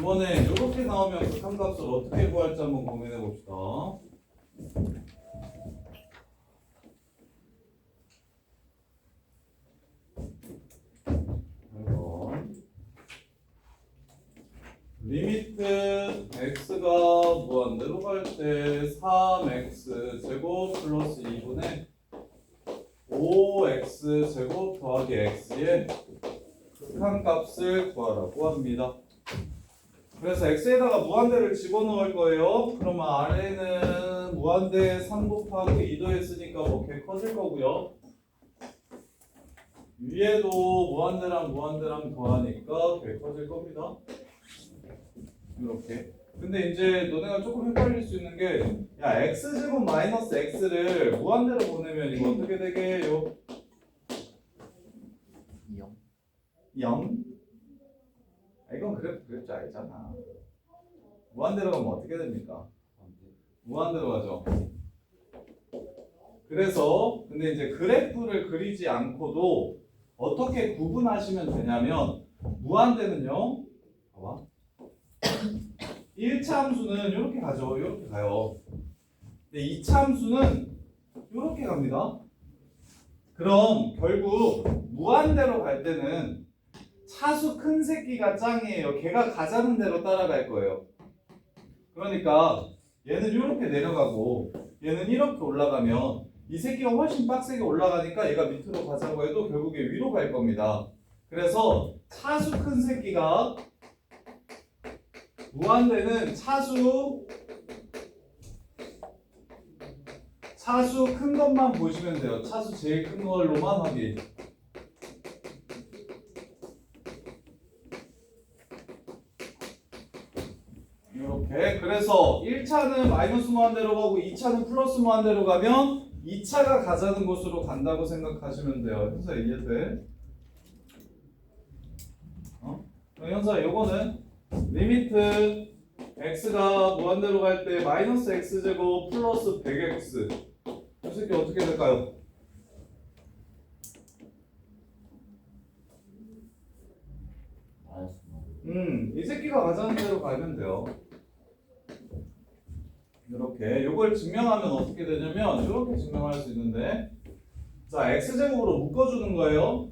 이번에 이렇게 나오면 극한값을 어떻게 구할지 한번 고민해 봅시다. 리미트 x가 무한대로 갈 때 3x 제곱 플러스 2분의 5x 제곱 더하기 x의 극한값을 구하라고 합니다. 그래서 x에다가 무한대를 집어넣을 거예요. 그러면 아래는 무한대 3 곱하기 2도 했으니까 뭐 개 커질 거고요. 위에도 무한대랑 무한대랑 더하니까 개 커질 겁니다. 이렇게. 근데 이제 너네가 조금 헷갈릴 수 있는 게, 야, x제곱 마이너스 x를 무한대로 보내면 이거 어떻게 되게요? 0. 0? 이건 그래도 그럴 줄 알잖아. 무한대로 가면 어떻게 됩니까? 무한대로 가죠. 그래서 근데 이제 그래프를 그리지 않고도 어떻게 구분하시면 되냐면, 무한대는요, 봐봐. 1차 함수는 이렇게 가죠. 이렇게 가요. 근데 2차 함수는 이렇게 갑니다. 그럼 결국 무한대로 갈 때는 차수 큰 새끼가 짱이에요. 걔가 가자는 대로 따라갈 거예요. 그러니까 얘는 이렇게 내려가고 얘는 이렇게 올라가면 이 새끼가 훨씬 빡세게 올라가니까 얘가 밑으로 가자고 해도 결국에 위로 갈 겁니다. 그래서 차수 큰 새끼가 무한대는 차수 큰 것만 보시면 돼요. 차수 제일 큰 걸로만 확인. 이렇게. 그래서 1차는 마이너스 무한대로 가고 2차는 플러스 무한대로 가면 2차가 가자는 곳으로 간다고 생각하시면 돼요. 현서 이해돼? 현서 요거는 리미트 x가 무한대로 갈 때 마이너스 x제곱 플러스 100x 이 새끼 어떻게 될까요? 이 새끼가 가자는 대로 가면 돼요. 이렇게 요걸 증명하면 어떻게 되냐면 이렇게 증명할 수 있는데, 자, x제곱으로 묶어주는 거예요.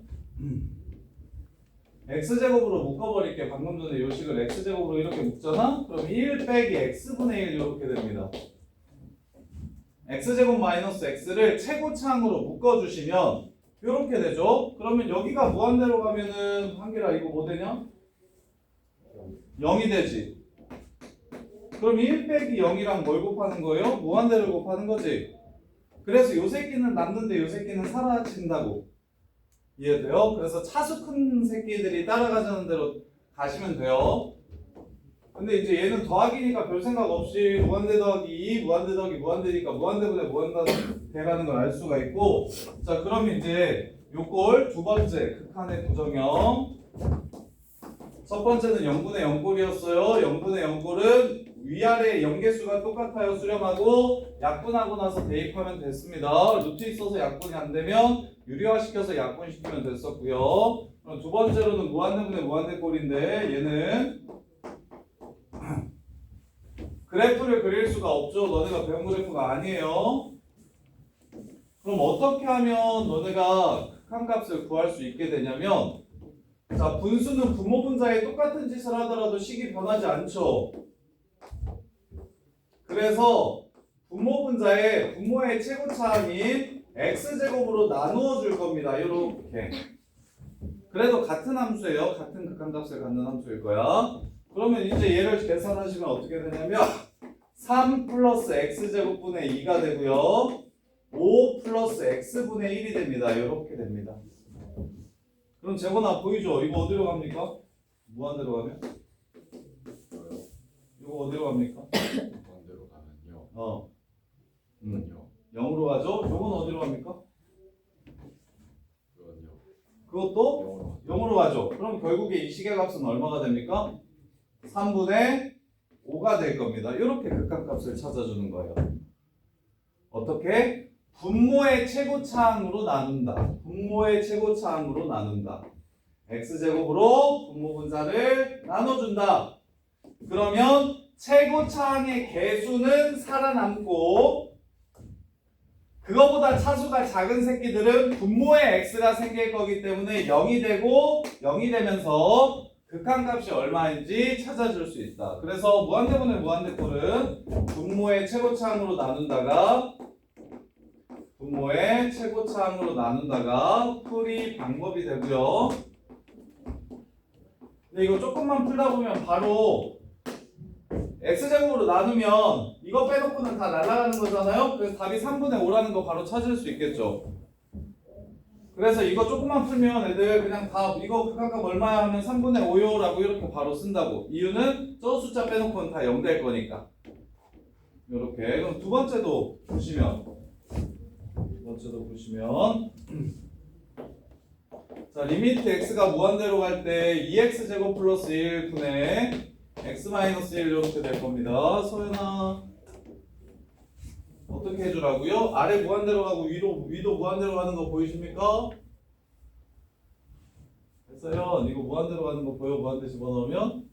x제곱으로 묶어버릴게. 방금 전에 요식을 x제곱으로 이렇게 묶잖아? 그럼 1 빼기 x분의 1 이렇게 됩니다. x제곱 마이너스 x를 최고차항으로 묶어주시면 이렇게 되죠? 그러면 여기가 무한대로 가면은 한길아 이거 뭐 되냐? 0이 되지. 그럼 1 빼기 0이랑 뭘 곱하는 거예요? 무한대를 곱하는 거지. 그래서 요 새끼는 남는데 요 새끼는 사라진다고. 이해돼요? 그래서 차수 큰 새끼들이 따라가자는 대로 가시면 돼요. 근데 이제 얘는 더하기니까 별 생각 없이 무한대 더하기 2, 무한대 더하기 무한대니까 무한대분의 무한대라는 걸 알 수가 있고, 자, 그럼 이제 요꼴 두 번째 극한의 부정형. 첫 번째는 0분의 0꼴이었어요. 0분의 0꼴은 위아래 연계수가 똑같아요. 수렴하고 약분하고 나서 대입하면 됐습니다. 루트 있어서 약분이 안 되면 유리화시켜서 약분시키면 됐었고요. 그럼 두 번째로는 무한대분의 무한대꼴인데 얘는 그래프를 그릴 수가 없죠. 너네가 배운 그래프가 아니에요. 그럼 어떻게 하면 너네가 극한값을 구할 수 있게 되냐면, 자, 분수는 분모 분자에 똑같은 짓을 하더라도 식이 변하지 않죠. 그래서 분모 분자에 분모의 최고차항인 x제곱으로 나누어 줄 겁니다. 이렇게. 그래도 같은 함수예요. 같은 극한값을 갖는 함수일 거야. 그러면 이제 얘를 계산하시면 어떻게 되냐면 3 플러스 x제곱분의 2가 되고요. 5 플러스 x분의 1이 됩니다. 이렇게 됩니다. 그럼 재건아 보이죠? 이거 어디로 갑니까? 무한대로 가면? 이거 어디로 갑니까? 무한대로 가면요. 0으로 가죠? 요건 어디로 갑니까? 그건요. 그것도 0으로 가죠. 그럼 결국에 이 식의 값은 얼마가 됩니까? 3분의 5가 될 겁니다. 이렇게 극한값을 찾아주는 거예요. 어떻게? 분모의 최고차항으로 나눈다. 분모의 최고차항으로 나눈다. x제곱으로 분모 분자를 나눠준다. 그러면 최고차항의 개수는 살아남고 그거보다 차수가 작은 새끼들은 분모의 x가 생길 거기 때문에 0이 되고 0이 되면서 극한값이 얼마인지 찾아줄 수 있다. 그래서 무한대분의 무한대꼴은 분모의 최고차항으로 나눈다가 풀이 방법이 되고요. 근데 이거 조금만 풀다 보면 바로 x제곱으로 나누면 이거 빼놓고는 다 날아가는 거잖아요. 그래서 답이 3분의 5라는 거 바로 찾을 수 있겠죠. 그래서 이거 조금만 풀면 애들 그냥 다 이거 극한값 얼마야 하면 3분의 5요라고 이렇게 바로 쓴다고. 이유는 저 숫자 빼놓고는 다 0 될 거니까. 이렇게. 그럼 두 번째도 보시면 자, 리미트 x가 무한대로 갈 때 2x제곱 플러스 1분의 x 마이너스 1 이렇게 될 겁니다. 소연아 어떻게 해주라고요? 아래 무한대로 가고 위도 무한대로 가는 거 보이십니까? 됐어요. 이거 무한대로 가는 거 보여? 무한대 집어넣으면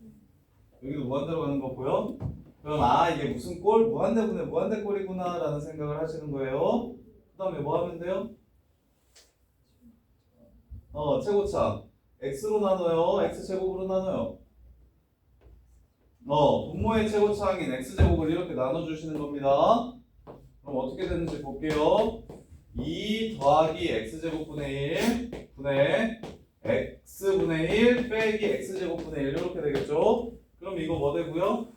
여기도 무한대로 가는 거 보여? 그럼 이게 무슨 꼴? 무한대분의 무한대꼴이구나 라는 생각을 하시는 거예요. 그 다음에 뭐 하면 돼요? 최고차 x로 나눠요? x제곱으로 나눠요? 분모의 최고차항인 x제곱을 이렇게 나눠주시는 겁니다. 그럼 어떻게 되는지 볼게요. 2 더하기 x제곱분의 1 분의 x분의 1 빼기 x제곱분의 1 이렇게 되겠죠. 그럼 이거 뭐 되고요?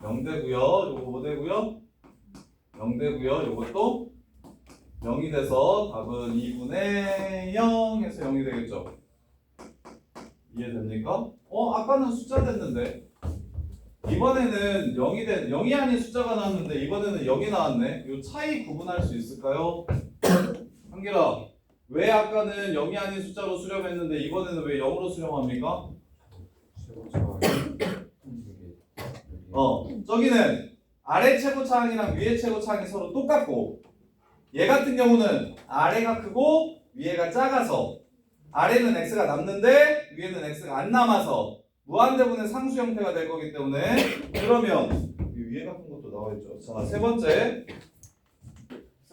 0 되고요. 요거 뭐 되고요? 0 되고요. 요것도 0이 돼서 답은 2분의 0에서 0이 되겠죠. 이해됩니까? 아까는 숫자 됐는데 이번에는 0이 아닌 숫자가 나왔는데 이번에는 0이 나왔네. 이 차이 구분할 수 있을까요? 한길아, 왜 아까는 0이 아닌 숫자로 수렴했는데 이번에는 왜 0으로 수렴합니까? 저기는 아래 최고차항이랑 위에 최고차항이 서로 똑같고 얘 같은 경우는 아래가 크고 위에가 작아서 아래는 x가 남는데 위에는 x가 안 남아서 무한대분의 상수 형태가 될 거기 때문에 그러면 위에 같은 것도 나와 있죠. 자, 세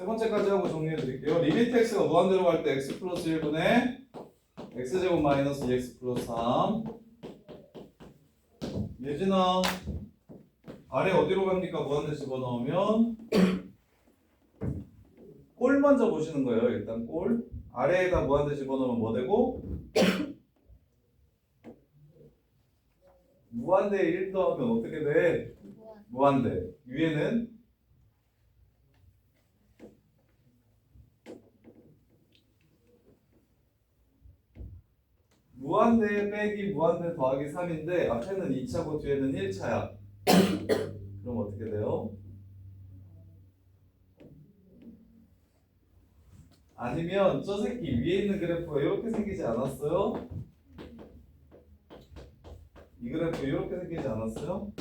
번째까지 하고 정리해 드릴게요. 리미트 x가 무한대로 갈 때 x 플러스 1분의 x제곱 마이너스 2x 플러스 3. 예진아, 아래 어디로 갑니까? 무한대 집어넣으면 꼴 먼저 보시는 거예요. 일단 꼴 아래에다 무한대 집어넣으면 뭐 되고 무한대에 1 더하면 어떻게 돼? 무한대. 위에는 무한대 빼기 무한대 더하기 3인데 앞에는 2차고 뒤에는 1차야. 그럼 어떻게 돼요? 아니면 저 새끼 위에 있는 그래프가 이렇게 생기지 않았어요? 이 그래프 이렇게 생기지 않았어요?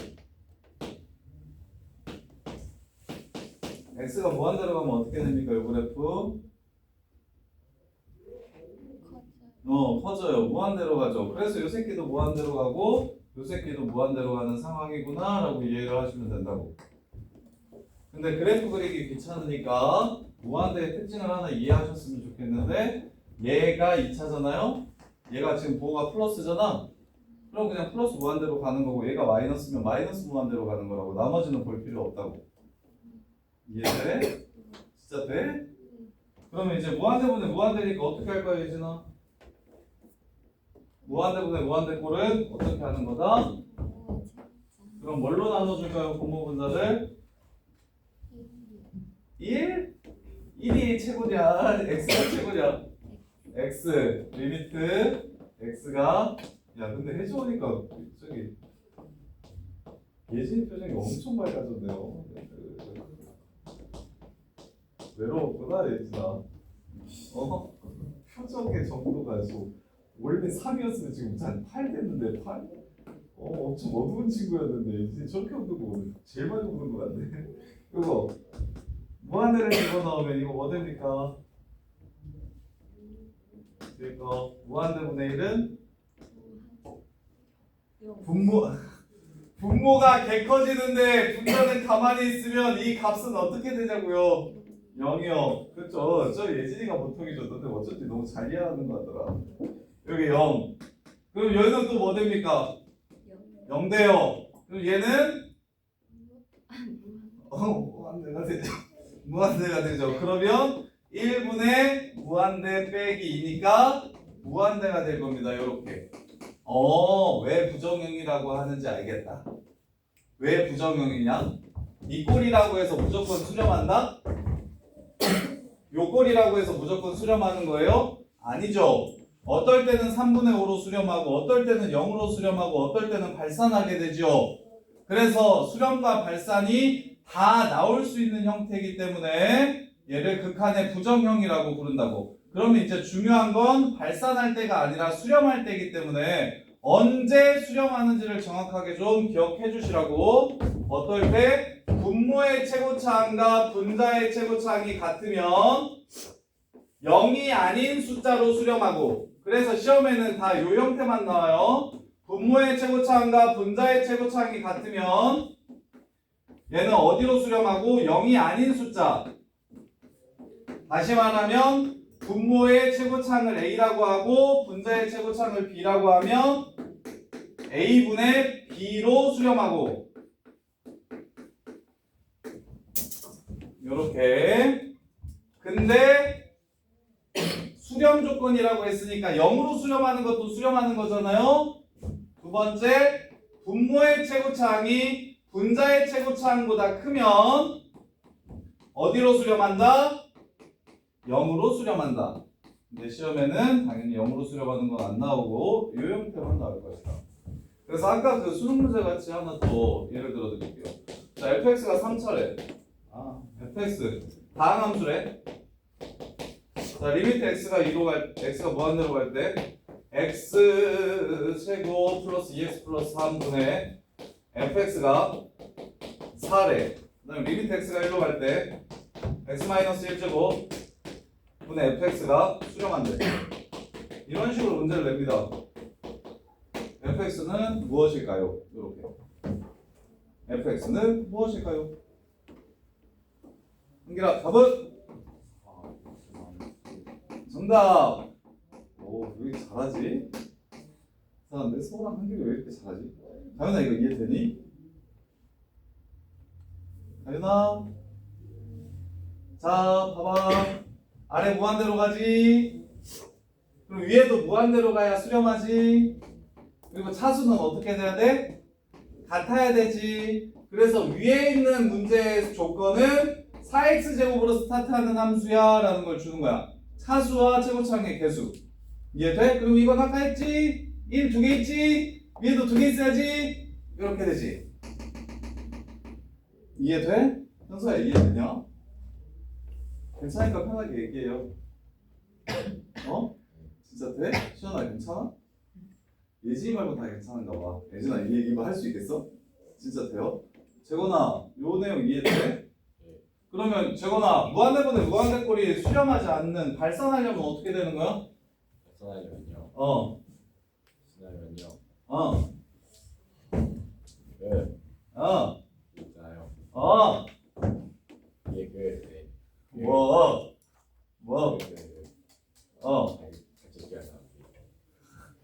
x가 무한대로 가면 어떻게 됩니까? 이 그래프 커져요. 무한대로 가죠. 그래서 이 새끼도 무한대로 가고 이 새끼도 무한대로 가는 상황이구나 라고 이해를 하시면 된다고. 근데 그래프 그리기 귀찮으니까 무한대의 특징을 하나 이해하셨으면 좋겠는데 얘가 2차잖아요? 얘가 지금 부호가 플러스잖아? 그럼 그냥 플러스 무한대로 가는 거고 얘가 마이너스면 마이너스 무한대로 가는 거라고. 나머지는 볼 필요 없다고. 이해돼? 진짜 돼? 그러면 이제 무한대분의 무한대니까 어떻게 할 거야, 예진아? 무한대분의 무한대꼴은 어떻게 하는 거다? 그럼 뭘로 나눠줄까요, 분모분자를? 1? 1이 최고냐? x가 최고냐? x 리미트 x가 근데 해주니까 저기 예진 표정이 엄청 밝아졌네요. 외로웠구나 예진아. 표정의 정도가 원래 3이었으면 지금 한 8 됐는데 8? 엄청 어두운 친구였는데 예진이 저렇게 어두고 제일 많이 우는 것 같네. 이거 무한대를 집어넣으면 이거 뭐 됩니까? 그러니까 무한대분의 1은 분모가 개 커지는데 분자는 가만히 있으면 이 값은 어떻게 되냐고요? 0이요. 그렇죠. 저 예진이가 보통이죠. 근데 어차피 너무 잘 이해하는 거 같더라. 여기 0. 그럼 여기는 또 뭐 됩니까? 0 돼요. 그럼 얘는 무한대가 되죠. 무한대가 되죠. 그러면 1분의 무한대 빼기 2니까 무한대가 될 겁니다. 이렇게. 왜 부정형이라고 하는지 알겠다. 왜 부정형이냐? 이 꼴이라고 해서 무조건 수렴한다? 요 꼴이라고 해서 무조건 수렴하는 거예요? 아니죠. 어떨 때는 3분의 5로 수렴하고 어떨 때는 0으로 수렴하고 어떨 때는 발산하게 되죠. 그래서 수렴과 발산이 다 나올 수 있는 형태이기 때문에 얘를 극한의 부정형이라고 부른다고. 그러면 이제 중요한 건 발산할 때가 아니라 수렴할 때이기 때문에 언제 수렴하는지를 정확하게 좀 기억해 주시라고. 어떨 때 분모의 최고차항과 분자의 최고차항이 같으면 0이 아닌 숫자로 수렴하고, 그래서 시험에는 다 요 형태만 나와요. 분모의 최고차항과 분자의 최고차항이 같으면 얘는 어디로 수렴하고 0이 아닌 숫자. 다시 말하면 분모의 최고차항을 A라고 하고 분자의 최고차항을 B라고 하면 A분의 B로 수렴하고, 요렇게. 근데 수렴 조건이라고 했으니까 0으로 수렴하는 것도 수렴하는 거잖아요. 두 번째, 분모의 최고차항이 분자의 최고차항보다 크면 어디로 수렴한다? 0으로 수렴한다. 근데 시험에는 당연히 0으로 수렴하는 건 안 나오고 이 형태만 나올 것이다. 그래서 아까 그 수능 문제 같이 하나 또 예를 들어 드릴게요. 자, fx가 3차례. fx 다항 함수래. 자, 리미트 x가 2로 x가 무한대로 갈 때 x 제곱 플러스 2x 플러스 3분의 fx가 4래. 그다음에 리미트 x가 1로 갈 때 x 마이너스 1제곱 분의 fx가 수렴한대. 이런 식으로 문제를 냅니다. fx는 무엇일까요? 이렇게. fx는 무엇일까요? 한기라 답은? 정답! 오, 왜 이렇게 잘하지? 내 소랑 한기가 왜 이렇게 잘하지? 다현아, 이거 이해되니? 다현아? 자, 봐봐. 아래 무한대로 가지. 그럼 위에도 무한대로 가야 수렴하지. 그리고 차수는 어떻게 돼야 돼? 같아야 되지. 그래서 위에 있는 문제의 조건은 4x제곱으로 스타트하는 함수야 라는 걸 주는 거야. 차수와 최고차항의 개수. 이해돼? 그리고 이건 아까 했지? 1 두 개 있지? 위에도 2개 있어야지? 이렇게 되지. 이해돼? 현수야, 이해되냐? 괜찮으니까 편하게 얘기해요. 진짜 돼? 시연아, 괜찮아? 예진이 말고 다 괜찮은가 봐. 예진아, 이 얘기 할 수 있겠어? 진짜 돼요? 재건아, 요 내용 이해돼? 그러면 재건아, 무한대분의 무한대꼴이 수렴하지 않는 발산하려면 어떻게 되는 거야? 발산하려면요. 발산하려면요. 그 있잖아요. 이게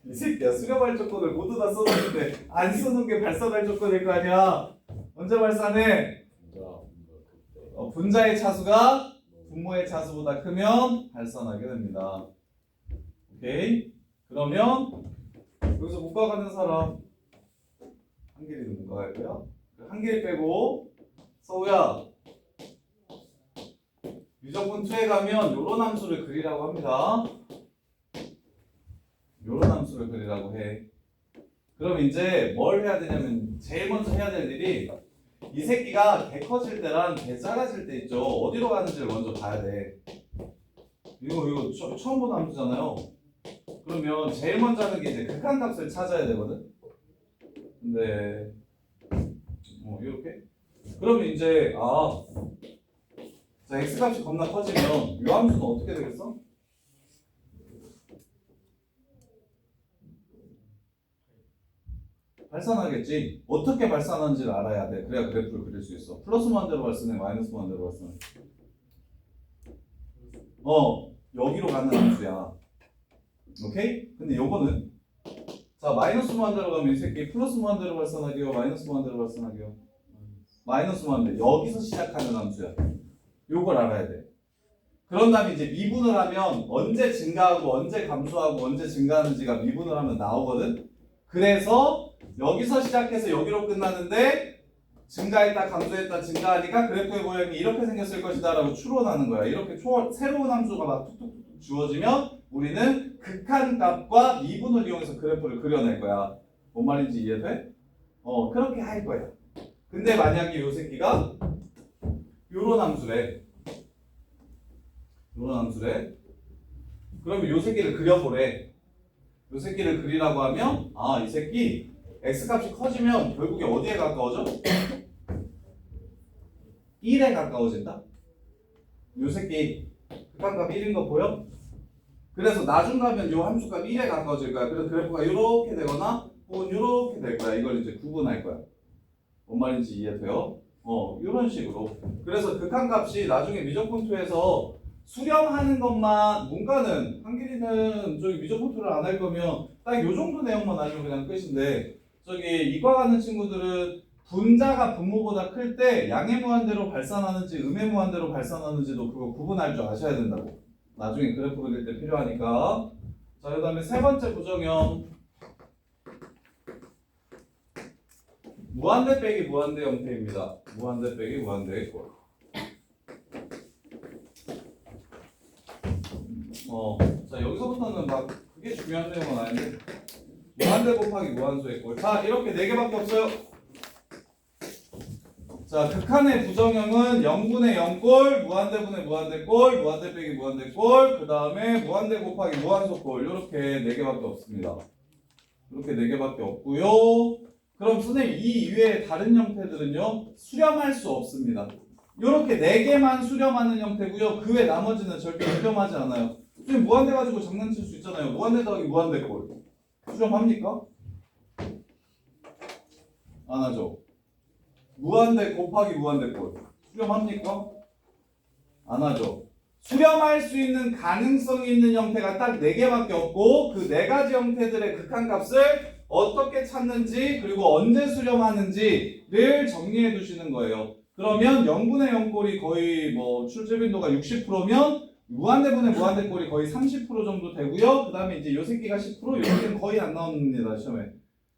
이 새끼야, 수렴할 조건을 모두 다 써놓는데 안 써놓은 게 발산할 조건일 거 아니야. 언제 발산해? 분자의 차수가 분모의 차수보다 크면 발산하게 됩니다. 오케이? 그러면 여기서 문과 가는 사람 한길이도 문과 갈 거야? 한길 빼고 서우야, 유정분 2에 가면 요런 함수를 그리라고 합니다. 요런 함수를 그리라고 해. 그럼 이제 뭘 해야 되냐면 제일 먼저 해야 될 일이 이 새끼가 개 커질 때랑 개 작아질 때 있죠. 어디로 가는지를 먼저 봐야 돼. 이거 처음 보는 함수잖아요. 그러면 제일 먼저 하는 게 이제 극한값을 찾아야 되거든. 근데 이렇게. 그러면 이제 자, x값이 겁나 커지면 이 함수는 어떻게 되겠어? 발산하겠지. 어떻게 발산하는지를 알아야 돼. 그래야 그래프를 그릴 수 있어. 플러스 무한대로 발산해, 마이너스 무한대로 발산해. 여기로 가는 함수야. 오케이? 근데 요거는 자 마이너스 무한대로 가면 이 새끼 플러스 무한대로 발산하게요, 마이너스 무한대로 발산하게요. 마이너스 무한대. 여기서 시작하는 함수야. 요걸 알아야 돼. 그런 다음에 이제 미분을 하면 언제 증가하고 언제 감소하고 언제 증가하는지가 미분을 하면 나오거든. 그래서 여기서 시작해서 여기로 끝나는데 증가했다 감소했다 증가하니까 그래프의 모양이 이렇게 생겼을 것이다 라고 추론하는 거야. 이렇게 새로운 함수가 막 툭툭툭 주어지면 우리는 극한값과 미분을 이용해서 그래프를 그려낼 거야. 뭔 말인지 이해돼? 그렇게 할 거야. 근데 만약에 요 새끼가 요런 함수래. 요런 함수래. 그러면 요 새끼를 그려보래. 요 새끼를 그리라고 하면 이 새끼 x값이 커지면 결국에 어디에 가까워져? 1에 가까워진다? 요 새끼 극한값 1인 거 보여? 그래서 나중 가면 요 함수값 1에 가까워질 거야. 그래서 그래프가 이렇게 되거나 혹은 이렇게 될 거야. 이걸 이제 구분할 거야. 뭔 말인지 이해돼요? 이런 식으로. 그래서 극한값이 나중에 미적분투에서 수렴하는 것만, 문과는 한길이는 저기 미적분투를 안 할 거면 딱 요 정도 내용만 알면 그냥 끝인데, 저기 이과 가는 친구들은 분자가 분모보다 클 때 양의 무한대로 발산하는지 음의 무한대로 발산하는지도 그거 구분할 줄 아셔야 된다고. 나중에 그래프 그릴 때 필요하니까. 자, 그 다음에 세 번째 부정형. 무한대 빼기 무한대 형태입니다. 무한대 빼기 무한대의 꼴. 자, 여기서부터는 막 그게 중요한 내용은 아닌데, 무한대 곱하기 무한소의 꼴. 자, 이렇게 4개밖에 없어요. 자, 극한의 부정형은 0분의 0꼴, 무한대분의 무한대꼴, 무한대 빼기 무한대꼴, 그 다음에 무한대 곱하기 무한소꼴. 이렇게 4개밖에 없습니다. 이렇게 4개밖에 없고요. 그럼 선생님 이 이외의 다른 형태들은요? 수렴할 수 없습니다. 이렇게 4개만 수렴하는 형태고요. 그 외 나머지는 절대 수렴하지 않아요. 선생님 무한대 가지고 장난칠 수 있잖아요. 무한대 더하기 무한대꼴. 수렴합니까? 안 하죠. 무한대 곱하기 무한대꼴. 수렴합니까? 안 하죠. 수렴할 수 있는 가능성이 있는 형태가 딱 4개밖에 없고 그 4가지 형태들의 극한값을 어떻게 찾는지 그리고 언제 수렴하는지를 정리해 두시는 거예요. 그러면 0분의 0꼴이 거의 뭐 출제 빈도가 60%면 무한대분의 무한대꼴이 거의 30% 정도 되고요. 그 다음에 이제 요 새끼가 10%, 요 새끼는 거의 안 나옵니다, 시험에.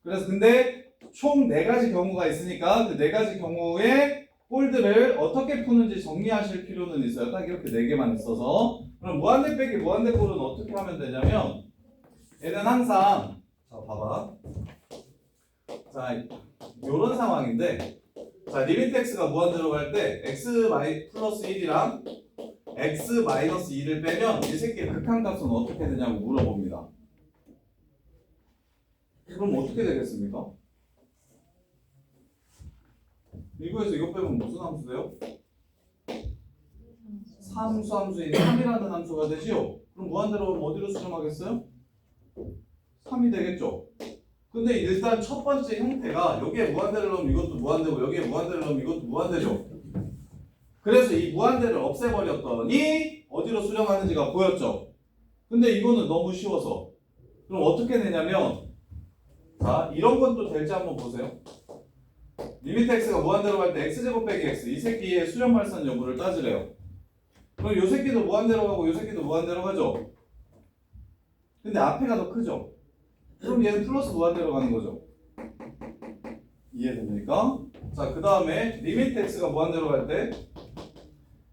그래서 근데 총 4가지 경우가 있으니까 그 4가지 경우의 꼴들을 어떻게 푸는지 정리하실 필요는 있어요. 딱 이렇게 4개만 있어서. 그럼 무한대 빼기 무한대꼴은 어떻게 하면 되냐면 얘는 항상 자 봐봐. 자 요런 상황인데 자 리미트 x가 무한대로 갈 때 x 플러스 1이랑 x 마이너스 2를 빼면 이 새끼의 극한값은 어떻게 되냐고 물어봅니다. 그럼 어떻게 되겠습니까? 이거에서 이거 빼면 무슨 함수 돼요? 사함수 함수인 3이라는 함수가 되지요? 그럼 무한대로 가면 어디로 수렴하겠어요? 3이 되겠죠? 근데 일단 첫 번째 형태가 여기에 무한대를 넣으면 이것도 무한대고 여기에 무한대를 넣으면 이것도 무한대죠? 그래서 이 무한대를 없애버렸더니 어디로 수렴하는지가 보였죠? 근데 이거는 너무 쉬워서 그럼 어떻게 되냐면 자 이런 것도 될지 한번 보세요. 리미트 x가 무한대로 갈 때 x제곱 빼기 x 이 새끼의 수렴 발산 여부를 따지래요. 그럼 요 새끼도 무한대로 가고 요 새끼도 무한대로 가죠? 근데 앞에가 더 크죠? 그럼 얘는 플러스 무한대로 가는 거죠? 이해됩니까? 자, 그 다음에 리미트 x가 무한대로 갈 때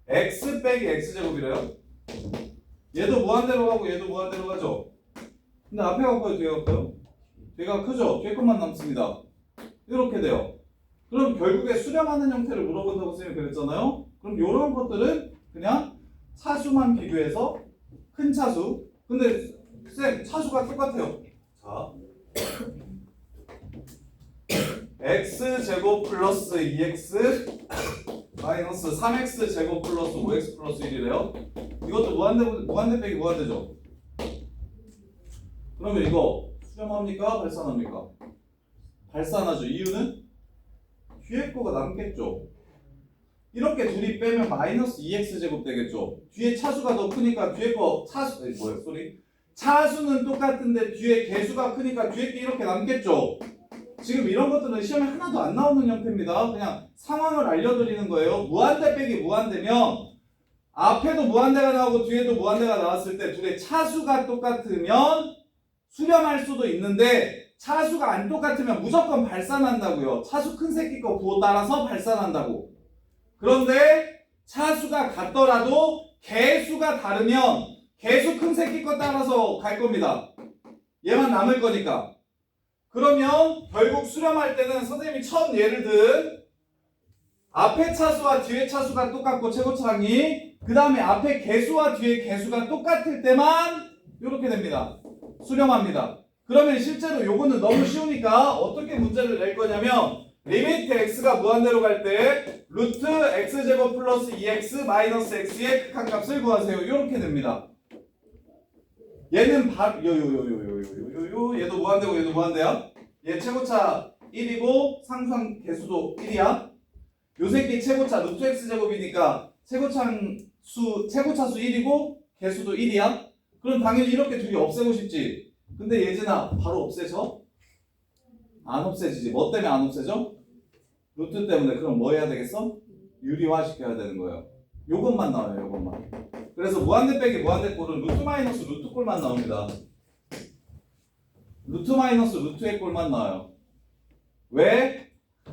x 빼기 x제곱이래요. 얘도 무한대로 가고 얘도 무한대로 가죠? 근데 앞에가 커요? 뒤에가 커요? 뒤가 크죠? 뒤에 것만 남습니다. 이렇게 돼요. 그럼 결국에 수렴하는 형태를 물어본다고 쌤이 그랬잖아요? 그럼 이런 것들은 그냥 차수만 비교해서 큰 차수. 근데 쌤 차수가 똑같아요. 자, x제곱 플러스 2x 마이너스 3x제곱 플러스 5x 플러스 1이래요. 이것도 무한대 빼기 무한대죠. 그러면 이거 수렴합니까? 발산합니까? 발산하죠. 이유는 뒤에 거가 남겠죠. 이렇게 둘이 빼면 마이너스 2x제곱 되겠죠. 뒤에 차수가 더 크니까 뒤에 거 차수 차수는 똑같은데 뒤에 개수가 크니까 뒤에 게 이렇게 남겠죠. 지금 이런 것들은 시험에 하나도 안 나오는 형태입니다. 그냥 상황을 알려드리는 거예요. 무한대 빼기 무한대면 앞에도 무한대가 나오고 뒤에도 무한대가 나왔을 때 둘의 차수가 똑같으면 수렴할 수도 있는데 차수가 안 똑같으면 무조건 발산한다고요. 차수 큰 새끼 거 부호 따라서 발산한다고. 그런데 차수가 같더라도 개수가 다르면 개수 큰 새끼 거 따라서 갈 겁니다. 얘만 남을 거니까. 그러면 결국 수렴할 때는 선생님이 처음 예를 든 앞에 차수와 뒤에 차수가 똑같고 최고차항이 그 다음에 앞에 개수와 뒤에 개수가 똑같을 때만 이렇게 됩니다. 수렴합니다. 그러면 실제로 요거는 너무 쉬우니까 어떻게 문제를 낼 거냐면 리미트 x가 무한대로 갈 때 루트 x제곱 플러스 2x 마이너스 x의 극한값을 구하세요. 이렇게 됩니다. 얘는 바로 얘도 무한대고 얘도 무한대야. 얘 최고차 1이고 상수항 개수도 1이야. 요 새끼 최고차 루트 x제곱이니까 최고차수 1이고 개수도 1이야. 그럼 당연히 이렇게 둘이 없애고 싶지. 근데 예진아 바로 없애져? 안 없애지지. 뭐 때문에 안 없애져? 루트 때문에. 그럼 뭐 해야 되겠어? 유리화 시켜야 되는 거예요. 요것만 나와요. 요것만. 그래서 무한대 빼기 무한대 꼴은 루트 마이너스 루트 꼴만 나옵니다. 루트 마이너스 루트의 꼴만 나와요. 왜?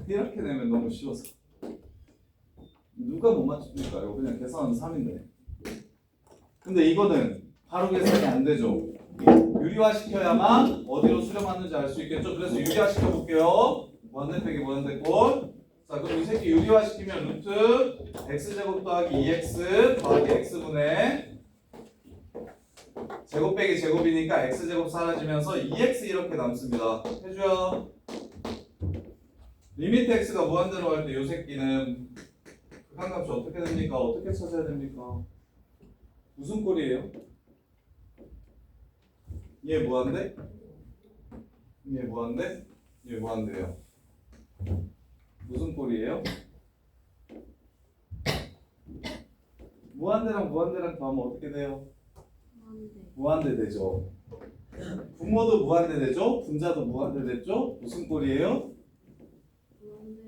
이렇게 내면 너무 쉬워서. 누가 못 맞춥니까? 이거 그냥 계산하면 3인데. 근데 이거는 바로 계산이 안 되죠. 유리화 시켜야만 어디로 수렴하는지 알 수 있겠죠. 그래서 유리화 시켜볼게요. 무한대 빼기 무한대 꼴. 자, 그럼 이 새끼 유리화 시키면 루트 x제곱 더하기 2x 더하기 x분의 제곱 빼기 제곱이니까 x제곱 사라지면서 2x 이렇게 남습니다. 해줘요. 리미트 x가 무한대로 갈 때 이 새끼는 극한값이 어떻게 됩니까? 어떻게 찾아야 됩니까? 무슨 꼴이에요? 얘 무한대? 얘 무한대? 얘 무한대예요. 무슨 꼴이에요? 무한대랑 무한대랑 더하면 어떻게 돼요? 무한대 되죠. 분모도 무한대 되죠. 분자도 무한대 됐죠. 무슨 꼴이에요?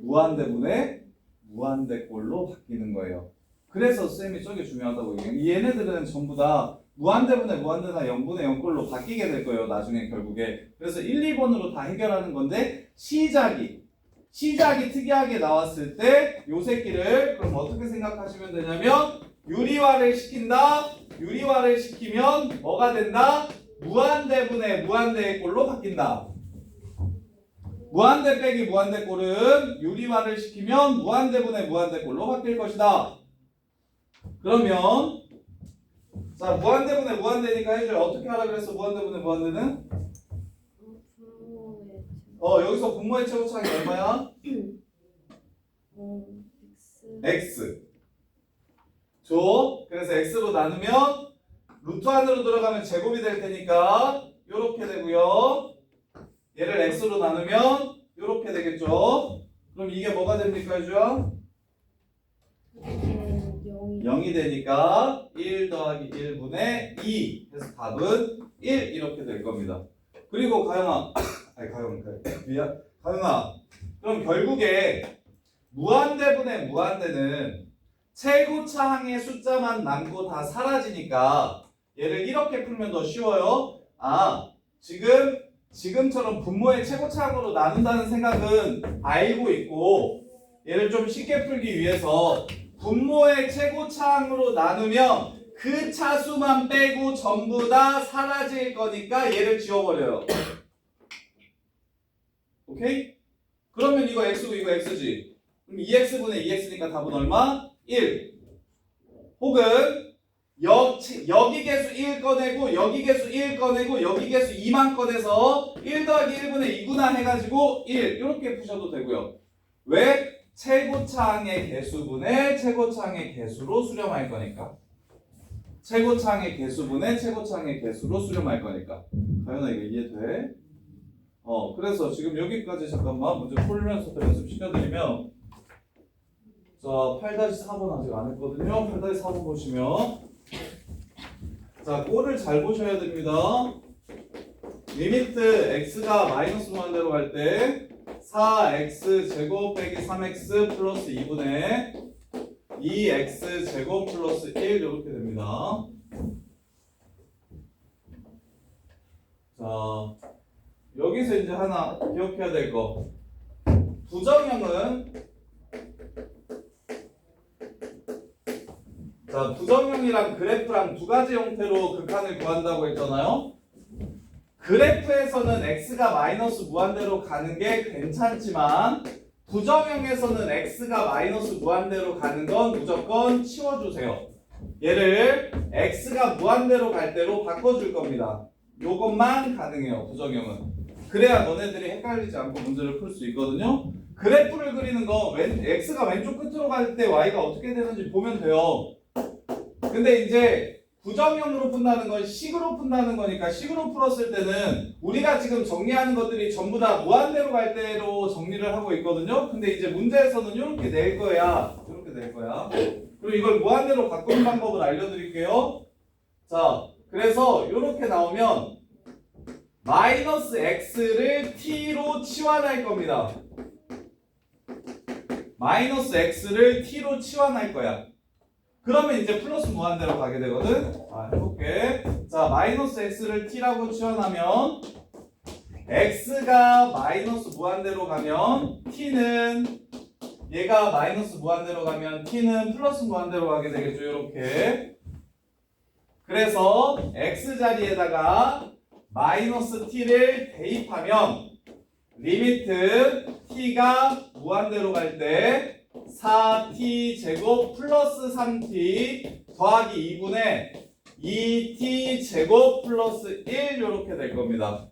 무한대분의 무한대꼴로 바뀌는 거예요. 그래서 쌤이 저게 중요하다고 얘기해요. 얘네들은 전부 다 무한대분의 무한대나 0분의 0꼴로 바뀌게 될 거예요. 나중에 결국에. 그래서 1, 2번으로 다 해결하는 건데 시작이 특이하게 나왔을 때 요 새끼를 그럼 어떻게 생각하시면 되냐면 유리화를 시킨다. 유리화를 시키면 뭐가 된다? 무한대분의 무한대의 꼴로 바뀐다. 무한대 빼기 무한대 꼴은 유리화를 시키면 무한대분의 무한대 꼴로 바뀔 것이다. 그러면 자 무한대분의 무한대니까 해줘요. 어떻게 하라 그랬어? 무한대분의 무한대는? 여기서 분모의 최고차항이 얼마야? x 줘. 그래서 x로 나누면 루트 안으로 들어가면 제곱이 될 테니까 요렇게 되고요. 얘를 x로 나누면 요렇게 되겠죠. 그럼 이게 뭐가 됩니까? 해줘요. 0이 되니까 1 더하기 1분의 2 해서 답은 1 이렇게 될 겁니다. 그리고 가영아 가영아 그럼 결국에 무한대분의 무한대는 최고차항의 숫자만 남고 다 사라지니까 얘를 이렇게 풀면 더 쉬워요. 지금처럼 분모의 최고차항으로 나눈다는 생각은 알고 있고 얘를 좀 쉽게 풀기 위해서 분모의 최고차항으로 나누면 그 차수만 빼고 전부 다 사라질 거니까 얘를 지워버려요. 오케이? 그러면 이거 x고 이거 x지. 그럼 2x분의 2x니까 답은 얼마? 1. 혹은 여기 개수 1 꺼내고 여기 개수 1 꺼내고 여기 개수 2만 꺼내서 1 더하기 1분의 2구나 해가지고 1 이렇게 푸셔도 되고요. 왜? 최고차항의 개수분의 최고차항의 개수로 수렴할 거니까. 최고차항의 개수분의 최고차항의 개수로 수렴할 거니까. 가연아 이거 이해돼? 그래서 지금 여기까지 잠깐만 문제 풀면서 또 연습시켜드리면 자 8-4번 아직 안 했거든요. 8-4번 보시면 자 꼴을 잘 보셔야 됩니다. 리미트 x가 마이너스 무한대로 갈 때 4x 제곱 빼기 3x 플러스 2분의 2x 제곱 플러스 1 이렇게 됩니다. 자 여기서 이제 하나 기억해야 될 거. 부정형은 자 부정형이랑 그래프랑 두 가지 형태로 극한을 구한다고 했잖아요. 그래프에서는 x가 마이너스 무한대로 가는 게 괜찮지만 부정형에서는 x가 마이너스 무한대로 가는 건 무조건 치워주세요. 얘를 x가 무한대로 갈 때로 바꿔줄 겁니다. 요것만 가능해요. 부정형은. 그래야 너네들이 헷갈리지 않고 문제를 풀 수 있거든요. 그래프를 그리는 거 x가 왼쪽 끝으로 갈 때 y가 어떻게 되는지 보면 돼요. 근데 이제 부정형으로 푼다는 건 식으로 푼다는 거니까 식으로 풀었을 때는 우리가 지금 정리하는 것들이 전부 다 무한대로 갈 때로 정리를 하고 있거든요. 근데 이제 문제에서는 이렇게 낼 거야. 이렇게 낼 거야. 그리고 이걸 무한대로 바꾸는 방법을 알려드릴게요. 자, 그래서 이렇게 나오면 마이너스 x를 t로 치환할 겁니다. 마이너스 x를 t로 치환할 거야. 그러면 이제 플러스 무한대로 가게 되거든. 해볼게. 자, 마이너스 x를 t라고 치환하면 x가 마이너스 무한대로 가면 t는 얘가 마이너스 무한대로 가면 t는 플러스 무한대로 가게 되겠죠. 이렇게. 그래서 x 자리에다가 마이너스 t를 대입하면 리미트 t가 무한대로 갈 때 4t 제곱 플러스 3t 더하기 2분의 2t 제곱 플러스 1 이렇게 될 겁니다.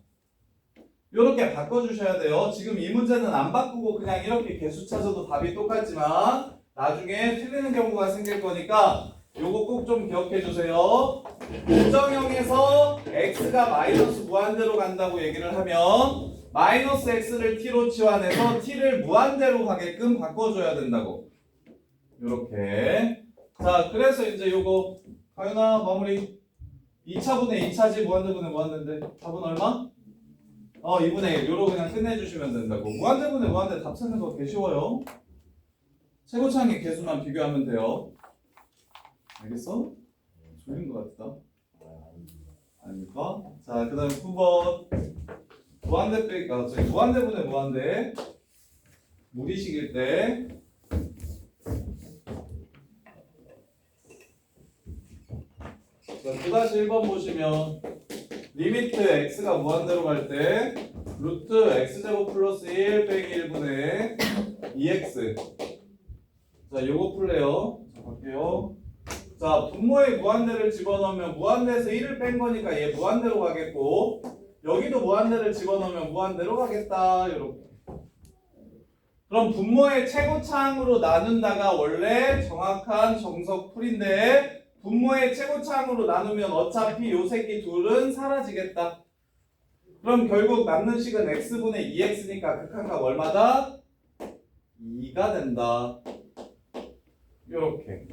이렇게 바꿔주셔야 돼요. 지금 이 문제는 안 바꾸고 그냥 이렇게 개수 찾아도 답이 똑같지만 나중에 틀리는 경우가 생길 거니까 요거 꼭 좀 기억해 주세요. 부정형에서 x가 마이너스 무한대로 간다고 얘기를 하면 마이너스 x를 t로 치환해서 t를 무한대로 가게끔 바꿔줘야 된다고. 요렇게. 자, 그래서 이제 요거 가윤아 마무리. 2차분의 2차지 무한대분의 무한대인데 답은 얼마? 2분의 1. 요로 그냥 끝내주시면 된다고. 무한대분의 무한대 답 찾는 거 개 쉬워요. 최고차항의 개수만 비교하면 돼요. 알겠어? 졸린 것 같다. 아닙니까? 자, 그 다음에 9번. 무한대 빼기, 무한대분의 무한대. 무리식일 때. 자, 9-1번 보시면 리미트 x가 무한대로 갈 때 루트 x제곱 플러스 1 빼기 1분의 2x. 자, 요거 풀래요. 자, 갈게요. 자, 분모에 무한대를 집어넣으면 무한대에서 1을 뺀 거니까 얘 무한대로 가겠고 여기도 무한대를 집어넣으면 무한대로 가겠다. 이렇게. 그럼 분모의 최고차항으로 나눈다가 원래 정확한 정석풀인데 분모의 최고차항으로 나누면 어차피 요 새끼 둘은 사라지겠다. 그럼 결국 남는 식은 x분의 2x니까 극한값 얼마다? 2가 된다. 요렇게.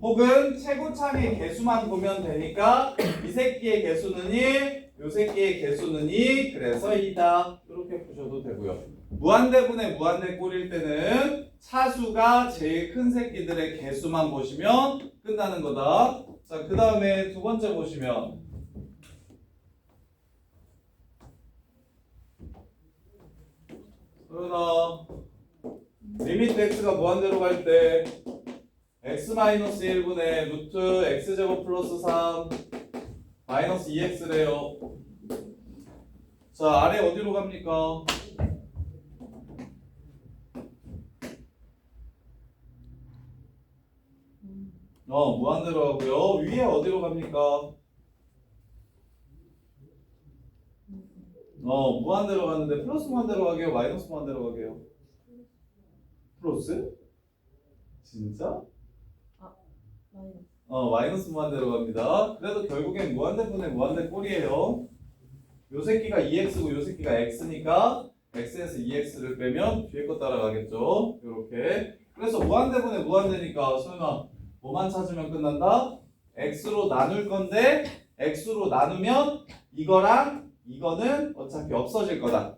혹은 최고차항의 개수만 보면 되니까 이 새끼의 개수는 1, 요 새끼의 개수는 2, 그래서 2다. 이렇게 푸셔도 되고요. 무한대분의 무한대 꼴일 때는 차수가 제일 큰 새끼들의 개수만 보시면 끝나는 거다. 자, 그 다음에 두 번째 보시면 그러나 리미트 x가 무한대로 갈 때 x-1분의 루트 x제곱 플러스 3 마이너스 2x래요. 자, 아래 어디로 갑니까? 무한대로 가고요. 위에 어디로 갑니까? 무한대로 가는데 플러스 무한대로 가게요? 마이너스 무한대로 가게요? 플러스? 진짜? 마이너스. 마이너스 무한대로 갑니다. 그래도 결국엔 무한대분의 무한대 꼴이에요. 요 새끼가 2x고 요 새끼가 x니까 x에서 2x를 빼면 뒤에 거 따라가겠죠. 요렇게. 그래서 무한대분의 무한대니까 소연아 뭐만 찾으면 끝난다? x로 나눌 건데 x로 나누면 이거랑 이거는 어차피 없어질 거다.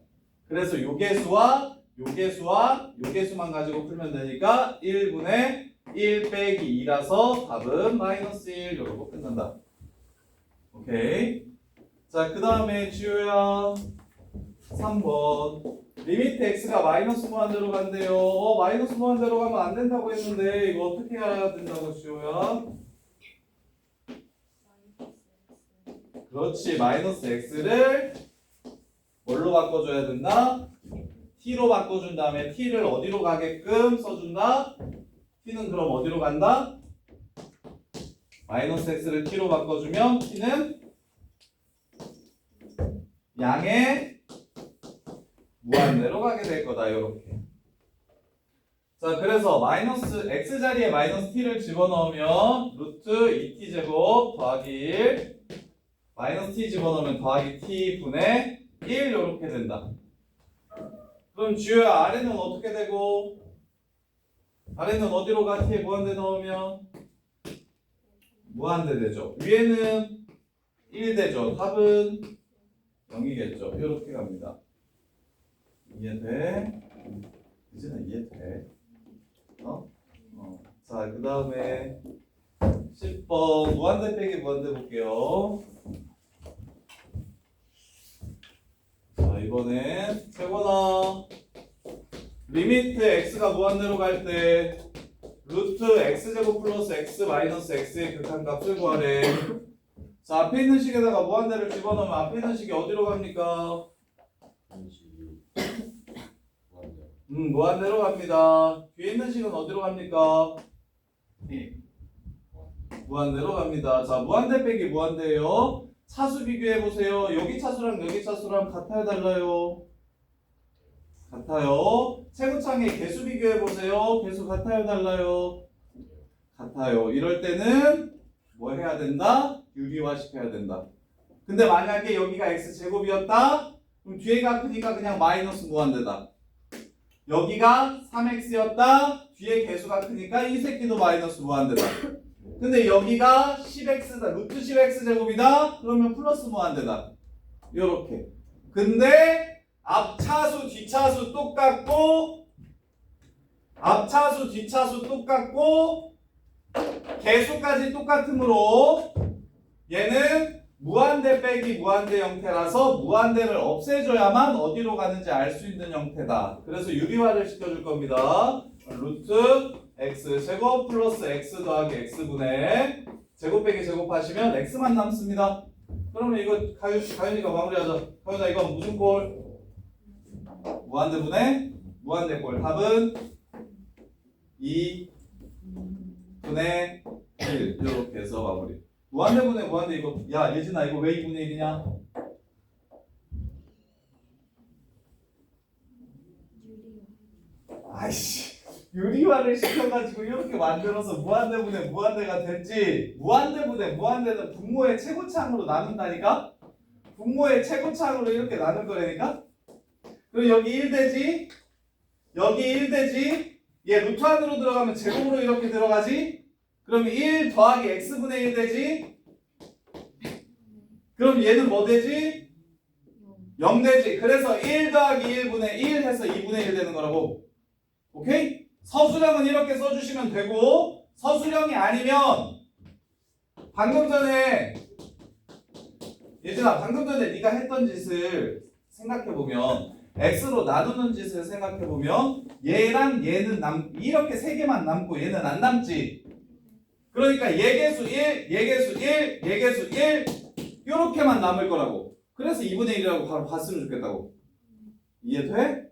그래서 요 개수와 요 개수와 요 개수만 가지고 풀면 되니까 1분의 1 빼기 2라서 답은 마이너스 1 이러고 끝난다. 오케이. 자, 그 다음에 지우야 3번 리미트 x가 마이너스 무한대로 간대요. 마이너스 무한대로 가면 안 된다고 했는데 이거 어떻게 해야 된다고 지우야? 그렇지. 마이너스 x를 뭘로 바꿔줘야 된다? t로 바꿔준 다음에 t를 어디로 가게끔 써준다? t는 그럼 어디로 간다? 마이너스 x를 t로 바꿔주면 t는 양의 무한대로 가게 될 거다. 요렇게. 자, 그래서 마이너스 x 자리에 마이너스 t를 집어넣으면 루트 2t 제곱 더하기 1 마이너스 t 집어넣으면 더하기 t 분의 1 요렇게 된다. 그럼 주요야 아래는 어떻게 되고 아래는 어디로 가? t에 무한대 넣으면 무한대 되죠. 위에는 1 되죠. 답은 0이겠죠. 이렇게 갑니다. 이해돼? 이제는 이해돼. 자, 그 다음에 10번 무한대 빼기 무한대 볼게요. 자, 이번엔 세거나 리미트 x가 무한대로 갈 때 루트 x제곱 플러스 x 마이너스 x의 극한값을 구하래. 자, 앞에 있는 식에다가 무한대를 집어넣으면 앞에 있는 식이 어디로 갑니까? 무한대로 갑니다. 뒤에 있는 식은 어디로 갑니까? 무한대로 갑니다. 자, 무한대 빼기 무한대예요. 차수 비교해 보세요. 여기 차수랑 여기 차수랑 같아요, 달라요? 같아요. 최고창의 개수 비교해 보세요. 개수 같아요, 달라요? 같아요. 이럴 때는 뭐 해야 된다? 유리화 시켜야 된다. 근데 만약에 여기가 x제곱이었다? 그럼 뒤에가 크니까 그냥 마이너스 무한대다. 여기가 3x였다? 뒤에 개수가 크니까 이 새끼도 마이너스 무한대다. 근데 여기가 10x다. 루트 10x 제곱이다? 그러면 플러스 무한대다. 요렇게. 근데 앞차수 뒤차수 똑같고 앞차수 뒤차수 똑같고 개수까지 똑같으므로 얘는 무한대 빼기 무한대 형태라서 무한대를 없애줘야만 어디로 가는지 알 수 있는 형태다. 그래서 유리화를 시켜줄 겁니다. 루트 x 제곱 플러스 x 더하기 x분의 제곱 빼기 제곱하시면 x만 남습니다. 그러면 이거 가윤이가 마무리하자. 가윤아 이거 무슨 꼴? 무한대분의 무한대꼴. 답은 2분의 1 이렇게 해서 마무리. 무한대분의 무한대 이거 야 예진아 이거 왜 2분의 1이냐? 아이씨 유리화를 시켜가지고 이렇게 만들어서 무한대분의 무한대가 됐지. 무한대분의 무한대는 분모의 최고차항으로 나눈다니까? 분모의 최고차항으로 이렇게 나눌 거라니까? 그럼 여기 1 되지? 여기 1 되지? 얘 루트 안으로 들어가면 제곱으로 이렇게 들어가지? 그럼 1 더하기 x분의 1 되지? 그럼 얘는 뭐 되지? 0 되지. 그래서 1 더하기 1분의 1 해서 2분의 1 되는 거라고. 오케이? 서술형은 이렇게 써주시면 되고 서술형이 아니면 방금 전에 예진아 방금 전에 네가 했던 짓을 생각해보면 x로 나누는 짓을 생각해보면 얘랑 얘는 이렇게 세 개만 남고 얘는 안 남지. 그러니까 얘개수 1, 얘개수 1, 얘개수 1 요렇게만 남을 거라고. 그래서 2분의 1이라고 바로 봤으면 좋겠다고. 이해돼?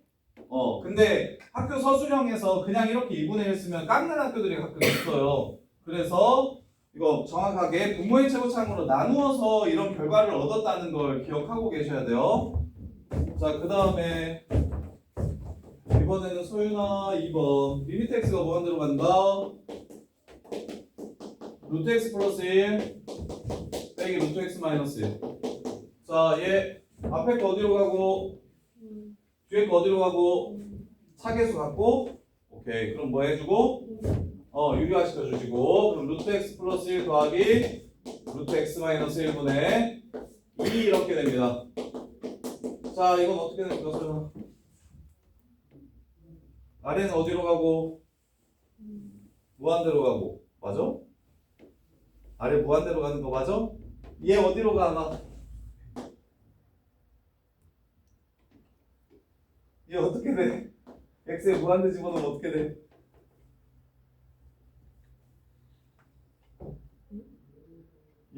근데 학교 서술형에서 그냥 이렇게 2분의 1 쓰면 깎는 학교들이 가끔 있어요. 그래서 이거 정확하게 분모의 최고차항으로 나누어서 이런 결과를 얻었다는 걸 기억하고 계셔야 돼요. 자, 그 다음에 이번에는 소윤아 2번 리미트 x가 무한대로 간다. 루트 x 플러스 1 빼기 루트 x 마이너스 1. 자, 얘 앞에 거 어디로 가고 뒤에 거 어디로 가고 차계수 갖고 오케이 그럼 뭐 해주고 유리화 시켜주시고 그럼 루트 x 플러스 1 더하기 루트 x 마이너스 1분의 2 이렇게 됩니다. 자 이건 어떻게 될까요? 아래는 어디로 가고 무한대로 가고 맞아? 아래 무한대로 가는 거 맞아? 얘 어디로 가나? 얘 어떻게 돼? x에 무한대 집어넣으면 어떻게 돼?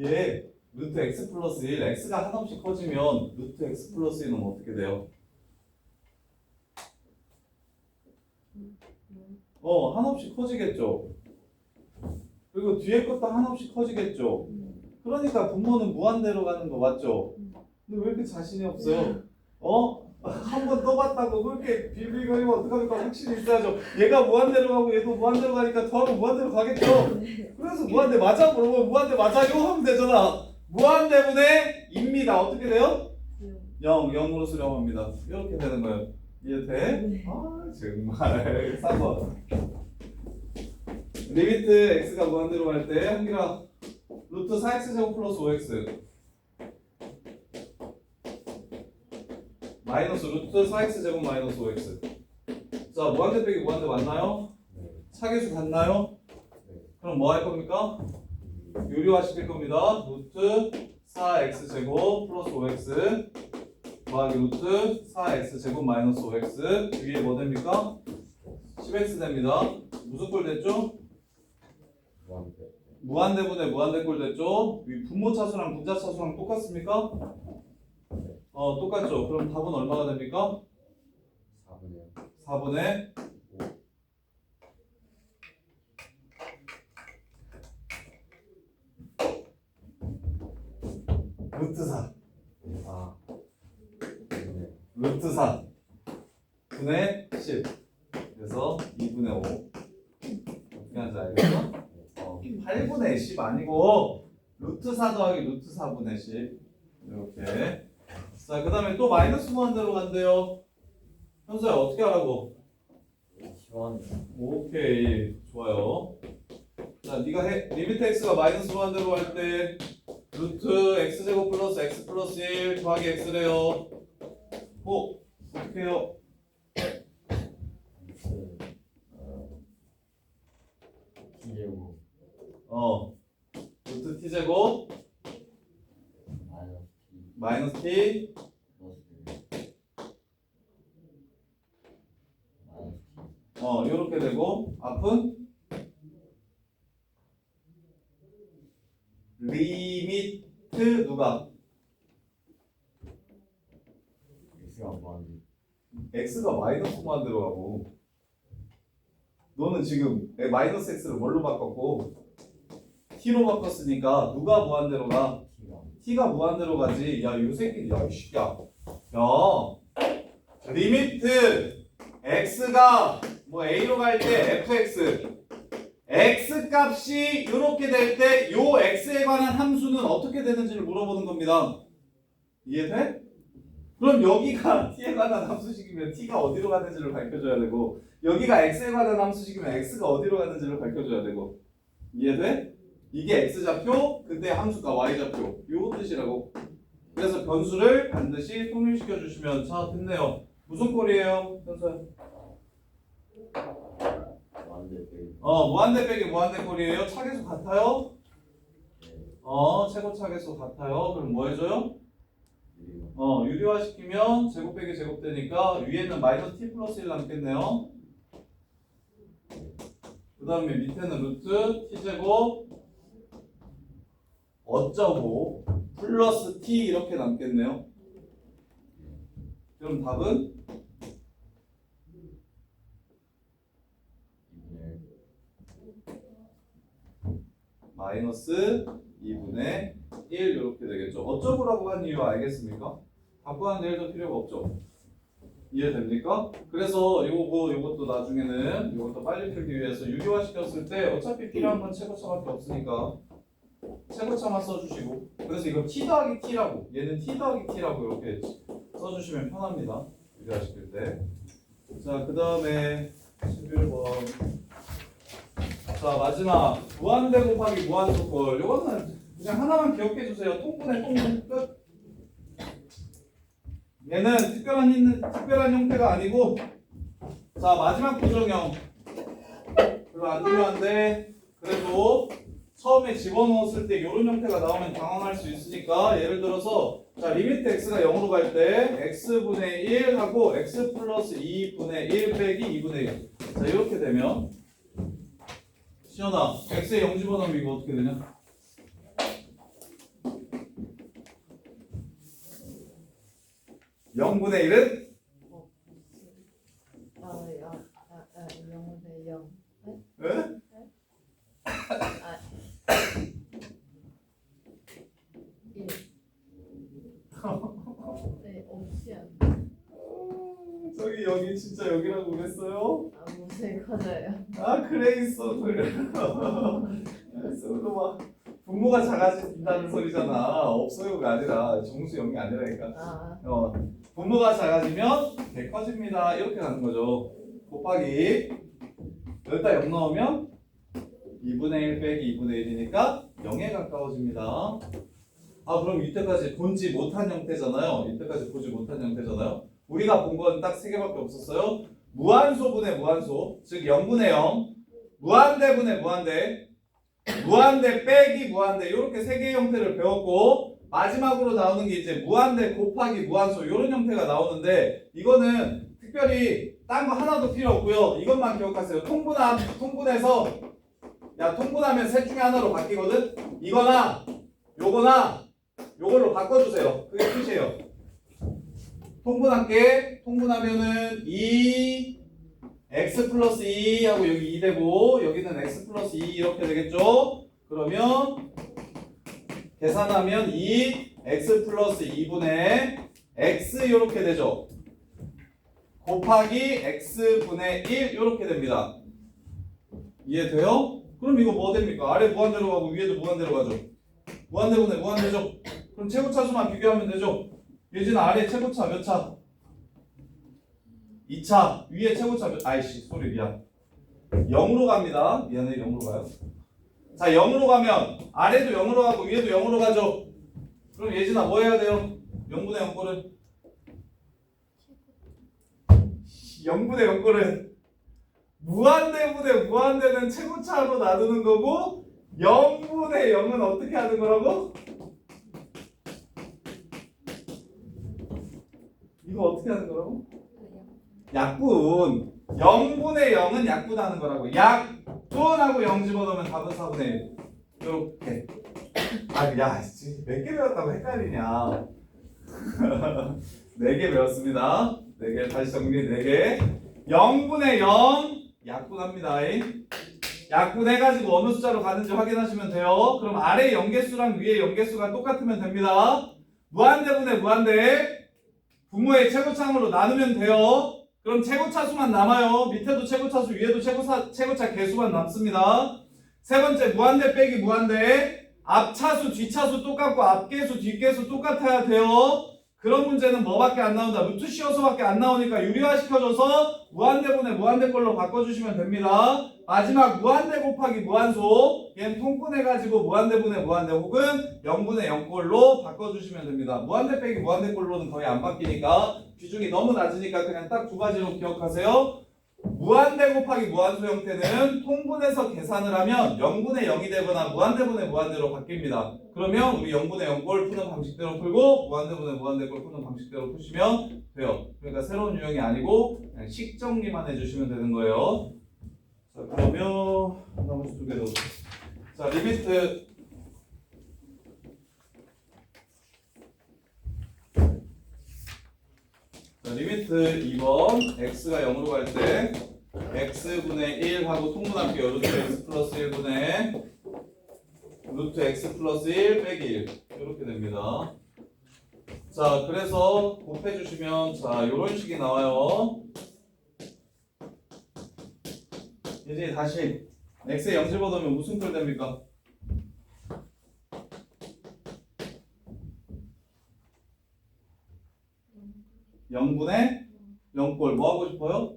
얘 루트 x 플러스 1 x가 한없이 커지면 루트 x 플러스 1은 어떻게 돼요? 한없이 커지겠죠. 그리고 뒤에 것도 한없이 커지겠죠. 그러니까 분모는 무한대로 가는 거 맞죠? 근데 왜 이렇게 자신이 없어요? 한 번 또 봤다고 그렇게 빌빌거리면 어떡합니까? 확실히 있어야죠. 얘가 무한대로 가고 얘도 무한대로 가니까 더하면 무한대로 가겠죠. 그래서 무한대 맞아? 물어보면 무한대 맞아요? 하면 되잖아. 무한대분의 2입니다. 어떻게 돼요? 0, 0으로 수렴합니다. 이렇게 되는 거예요. 이해돼? 아 정말 3번 리미트 x가 무한대로 갈 때 한기라 루트 4x 제곱 플러스 5x 마이너스 루트 4x 제곱 마이너스 5x 자 무한대 빼기 무한대 맞나요? 차계수 같나요? 그럼 뭐 할 겁니까? 유리화 시킬 겁니다. 루트 4x 제곱 플러스 5x 더하기 루트 4x 제곱 마이너스 5x 위에 뭐 됩니까? 10x 됩니다. 무슨 꼴 됐죠? 무한대분의 무한대꼴 됐죠? 위 분모 차수랑 분자 차수랑 똑같습니까? 똑같죠. 그럼 답은 얼마가 됩니까? 4분의 루트 4 루트 4 분의 10 그래서 2분의 5 어떻게 하는지 알겠어? 8분의 10 아니고 루트 4 더하기 루트 4분의 10 이렇게 자 그 다음에 또 마이너스 무한대로 간대요. 현수야 어떻게 하라고? 오케이 좋아요. 자 네가 해 리미트 x가 마이너스 무한대로 할 때 루트 x제곱 플러스 x 플러스 1 더하기 x래요. 어떻게 해요? 루트 t제곱 마이너스 t 요렇게 되고 앞은 리미트 누가? x가 마이너스 무한대로 가고 너는 지금 마이너스 x를 뭘로 바꿨고 t로 바꿨으니까 누가 무한대로 가? t가 무한대로 가지. 야, 요 새끼, 야, 이씨, 야, 리미트 x가 뭐 a로 갈 때 fx, x 값이 이렇게 될 때 요 x에 관한 함수는 어떻게 되는지를 물어보는 겁니다. 이해돼? 그럼 여기가 t에 관한 함수식이면 t가 어디로 가는지를 밝혀줘야 되고 여기가 x에 관한 함수식이면 x가 어디로 가는지를 밝혀줘야 되고 이해돼? 이게 x좌표, 근데 함수가 y좌표 요 뜻이라고. 그래서 변수를 반드시 통일시켜 주시면 자 됐네요. 무슨 꼴이에요? 현수야? 무한대 빼기 무한대 꼴이에요. 차계수 같아요? 최고 차계수 같아요. 그럼 뭐 해줘요? 유리화 시키면 제곱 빼기 제곱 되니까 위에는 마이너스 t 플러스 1 남겠네요. 그 다음에 밑에는 루트 t제곱 어쩌고 플러스 t 이렇게 남겠네요. 그럼 답은 마이너스 2분의 1 이렇게 되겠죠. 어쩌고라고 한 이유 알겠습니까? 갖고 하는 일도 필요가 없죠. 이해됩니까? 그래서 요것도 나중에는 요것도 빨리 풀기 위해서 유리화 시켰을 때 어차피 필요한 건 최고차밖에 없으니까 최고차만 써주시고 그래서 이거 t 더하기 t라고 얘는 t 더하기 t라고 이렇게 써주시면 편합니다. 유리하실 때. 자, 그 다음에 11번. 자, 마지막 무한대 곱하기 무한소꼴. 요거는 그냥 하나만 기억해 주세요. 통분의 통분 끝. 얘는 특별한 형태가 아니고, 자, 마지막 부정형 별로 안 중요한데 그래도 처음에 집어넣었을 때 이런 형태가 나오면 당황할 수 있으니까 예를 들어서 자, 리미트 x가 0으로 갈 때 x분의 1 하고 x 플러스 2분의 1 빼기 2분의 1. 자, 이렇게 되면 시연아, x에 0 집어넣으면 이거 어떻게 되냐? (0분의 1은) 0분의 0. 왜? 네, 옵션. 저기 여기 진짜 여기라고 그랬어요? 무슨 거져요? 아, 그래 있어. 그래. 그래서 막 분모가 작아진다는 소리잖아. 없어요가 아니라 정수 0이 아니라니까. 분모가 작아지면 개 커집니다. 이렇게 가는 거죠. 곱하기 여기다 0 넣으면 2분의 1 빼기 2분의 1이니까 0에 가까워집니다. 아, 그럼 이때까지 본지 못한 형태잖아요. 이때까지 보지 못한 형태잖아요. 우리가 본 건 딱 3개밖에 없었어요. 무한소분의 무한소, 즉 0분의 0, 무한대분의 무한대, 무한대 빼기 무한대, 이렇게 3개의 형태를 배웠고, 마지막으로 나오는 게 이제 무한대 곱하기 무한소, 이런 형태가 나오는데, 이거는 특별히 딴 거 하나도 필요 없고요. 이것만 기억하세요. 통분해서, 야, 통분하면 셋 중에 하나로 바뀌거든? 이거나, 요거나, 요걸로 바꿔주세요. 그게 끝이에요. 통분할게. 통분하면은 2 x 플러스 2 하고 여기 2 되고 여기는 x 플러스 2 이렇게 되겠죠? 그러면 계산하면 2 x 플러스 2분의 x 이렇게 되죠? 곱하기 x분의 1 이렇게 됩니다. 이해돼요? 그럼 이거 뭐 됩니까? 아래 무한대로 가고 위에도 무한대로 가죠? 무한대분의 무한대죠? 그럼 최고차수만 비교하면 되죠? 예진아, 아래 최고차 몇 차? 2차. 위에 최고차 몇? 아이씨, 소리 미안. 0으로 갑니다. 미안해, 0으로 가요. 자, 0으로 가면 아래도 0으로 가고 위에도 0으로 가죠. 그럼 예진아 뭐 해야 돼요? 0분의 0꼴은 0분의 0꼴은 무한대분의 무한대는 최고차로 나누는 거고 0분의 0은 어떻게 하는 거라고? 이거 어떻게 하는 거라고? 약분. 0분의 0은 약분하는 거라고. 약분하고 0 집어넣으면 답은 4분의 1. 이렇게. 아, 야, 몇 개 배웠다고 헷갈리냐. 4개 배웠습니다. 4개, 다시 정리 4개. 0분의 0 약분합니다. 약분해가지고 어느 숫자로 가는지 확인하시면 돼요. 그럼 아래 0개수랑 위에 0개수가 똑같으면 됩니다. 무한대분의 무한대. 분모의 최고차항으로 나누면 돼요. 그럼 최고차수만 남아요. 밑에도 최고차수, 위에도 최고차 개수만 남습니다. 세 번째, 무한대 빼기 무한대. 앞차수, 뒤차수 똑같고 앞개수, 뒷개수 똑같아야 돼요. 그런 문제는 뭐밖에 안 나온다? 루트 씌워서밖에 안 나오니까 유리화시켜줘서 무한대분의 무한대 걸로 바꿔주시면 됩니다. 마지막 무한대 곱하기 무한소, 얘는 통분해가지고 무한대분의 무한대 혹은 0분의 0꼴로 바꿔주시면 됩니다. 무한대 빼기 무한대 꼴로는 거의 안 바뀌니까 비중이 너무 낮으니까 그냥 딱 2가지로 기억하세요. 무한대 곱하기 무한소 형태는 통분해서 계산을 하면 0분의 0이 되거나 무한대분의 무한대로 바뀝니다. 그러면 우리 0분의 0꼴 푸는 방식대로 풀고 무한대분의 무한대꼴 푸는 방식대로 푸시면 돼요. 그러니까 새로운 유형이 아니고 그냥 식 정리만 해주시면 되는 거예요. 자, 그러면 나머지 2개 더. 자, 리미트 리미트 2번 x가 0으로 갈 때 x분의 1 하고 통분할게요. 루트 x 플러스 1분의 루트 x 플러스 1 빼기 1 이렇게 됩니다. 자, 그래서 곱해주시면 자 요런 식이 나와요. 이제 다시 x에 0 집어넣으면 무슨 꼴 됩니까? 0분의 0꼴 뭐 하고 싶어요?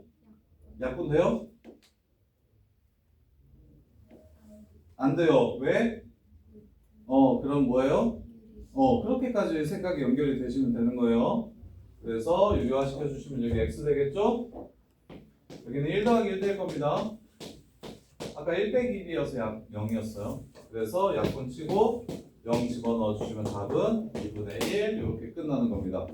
약분 돼요? 안 돼요. 왜? 그럼 뭐예요? 그렇게까지 생각이 연결이 되시면 되는 거예요. 그래서 유효화 시켜주시면 여기 x 되겠죠? 여기는 1 더하기 1 될 겁니다. 아까 1 빼기 1이어서 0이었어요. 그래서 약분 치고 0 집어넣어 주시면 답은 2분의 1 이렇게 끝나는 겁니다.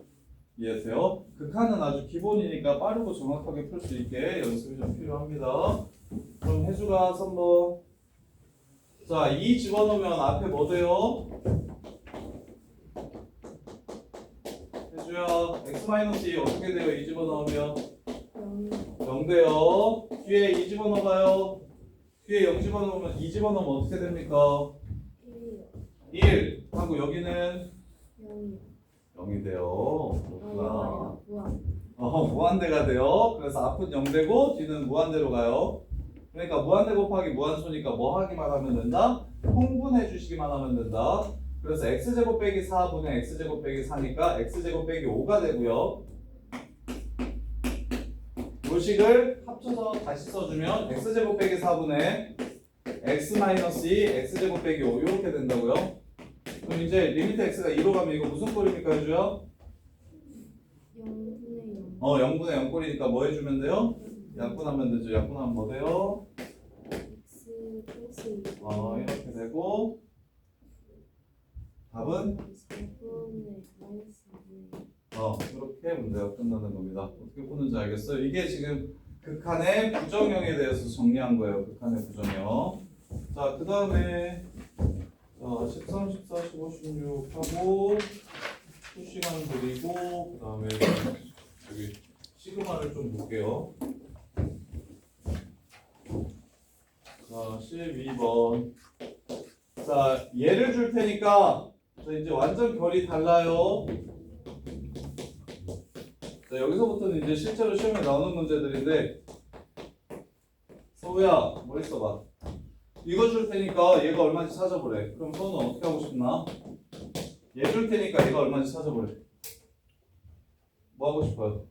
이해되세요? 극한은 아주 기본이니까 빠르고 정확하게 풀 수 있게 연습이 좀 필요합니다. 그럼 혜주가 3번. 자, 2 집어넣으면 앞에 뭐 돼요? 혜주야, x-2 어떻게 돼요? 2 집어넣으면 0 돼요. 뒤에 2 집어넣어봐요. 뒤에 0 집어넣으면 2 집어넣으면 어떻게 됩니까? 1 하고 여기는 0이 돼요. 그렇구나. 무한대가 돼요. 그래서 앞은 0 되고 뒤는 무한대로 가요. 그러니까 무한대 곱하기 무한수니까 뭐 하기만 하면 된다? 통분해 주시기만 하면 된다. 그래서 x제곱 빼기 4분의 x제곱 빼기 4니까 x제곱 빼기 5가 되고요. 요식을 합쳐서 다시 써주면 x제곱 빼기 4분의 x-2 x제곱 빼기 5 이렇게 된다고요. 그럼 이제 리미트 x가 2로 가면 이거 무슨 꼴입니까 해줘요? 0분의 0 꼴이니까 뭐 해주면 돼요? 약분하면 되죠. 약분하면 뭐 돼요? 이렇게 되고 답은 이렇게 문제가 끝나는 겁니다. 어떻게 푸는지 알겠어요? 이게 지금 극한의 부정형에 대해서 정리한 거예요. 극한의 부정형. 자, 그 다음에 13, 14, 15, 16 하고 수시간 그리고 그 다음에 여기 시그마를 좀 볼게요. 자, 12번. 자, 예를 줄 테니까 자, 이제 완전 결이 달라요. 자, 여기서부터는 이제 실제로 시험에 나오는 문제들인데 서우야, 머리 써봐. 이거 줄 테니까 얘가 얼마인지 찾아보래. 그럼 서우는 어떻게 하고 싶나? 얘 줄 테니까 얘가 얼마인지 찾아보래. 뭐 하고 싶어요?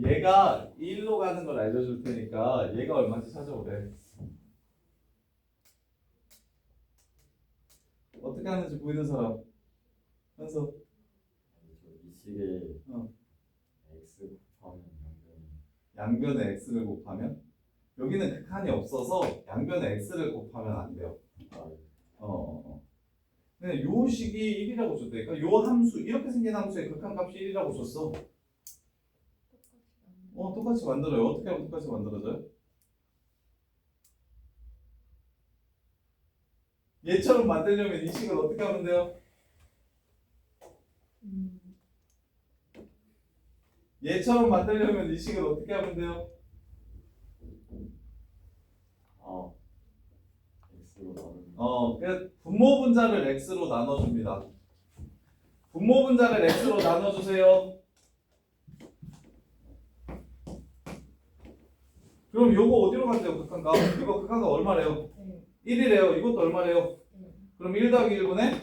얘가 1로 가는 걸 알려줄 테니까 얘가 얼마인지 찾아보래. 어떻게 하는지 보이는 사람? 현서. 이 식에 어. x 곱하면 양변에 x를 곱하면? 여기는 극한이 없어서 양변에 x를 곱하면 안 돼요. 근데 요 식이 1이라고 줬다니까. 요 함수, 이렇게 생긴 함수의 극한값이 1이라고 줬어. 똑같이 만들어요. 어떻게 하면 똑같이 만들어져요? 얘처럼 만들려면 이 식을 어떻게 하면 돼요? 얘처럼 만들려면 이 식을 어떻게 하면 돼요? x로 나누면 그래서 분모 분자를 x로 나눠줍니다. 분모 분자를 x로 나눠주세요. 그럼 요거 어디로 간대요? 극한값. 이거 극한값 얼마래요? 1이래요. 이것도 얼마래요? 그럼 1 더하기 1분의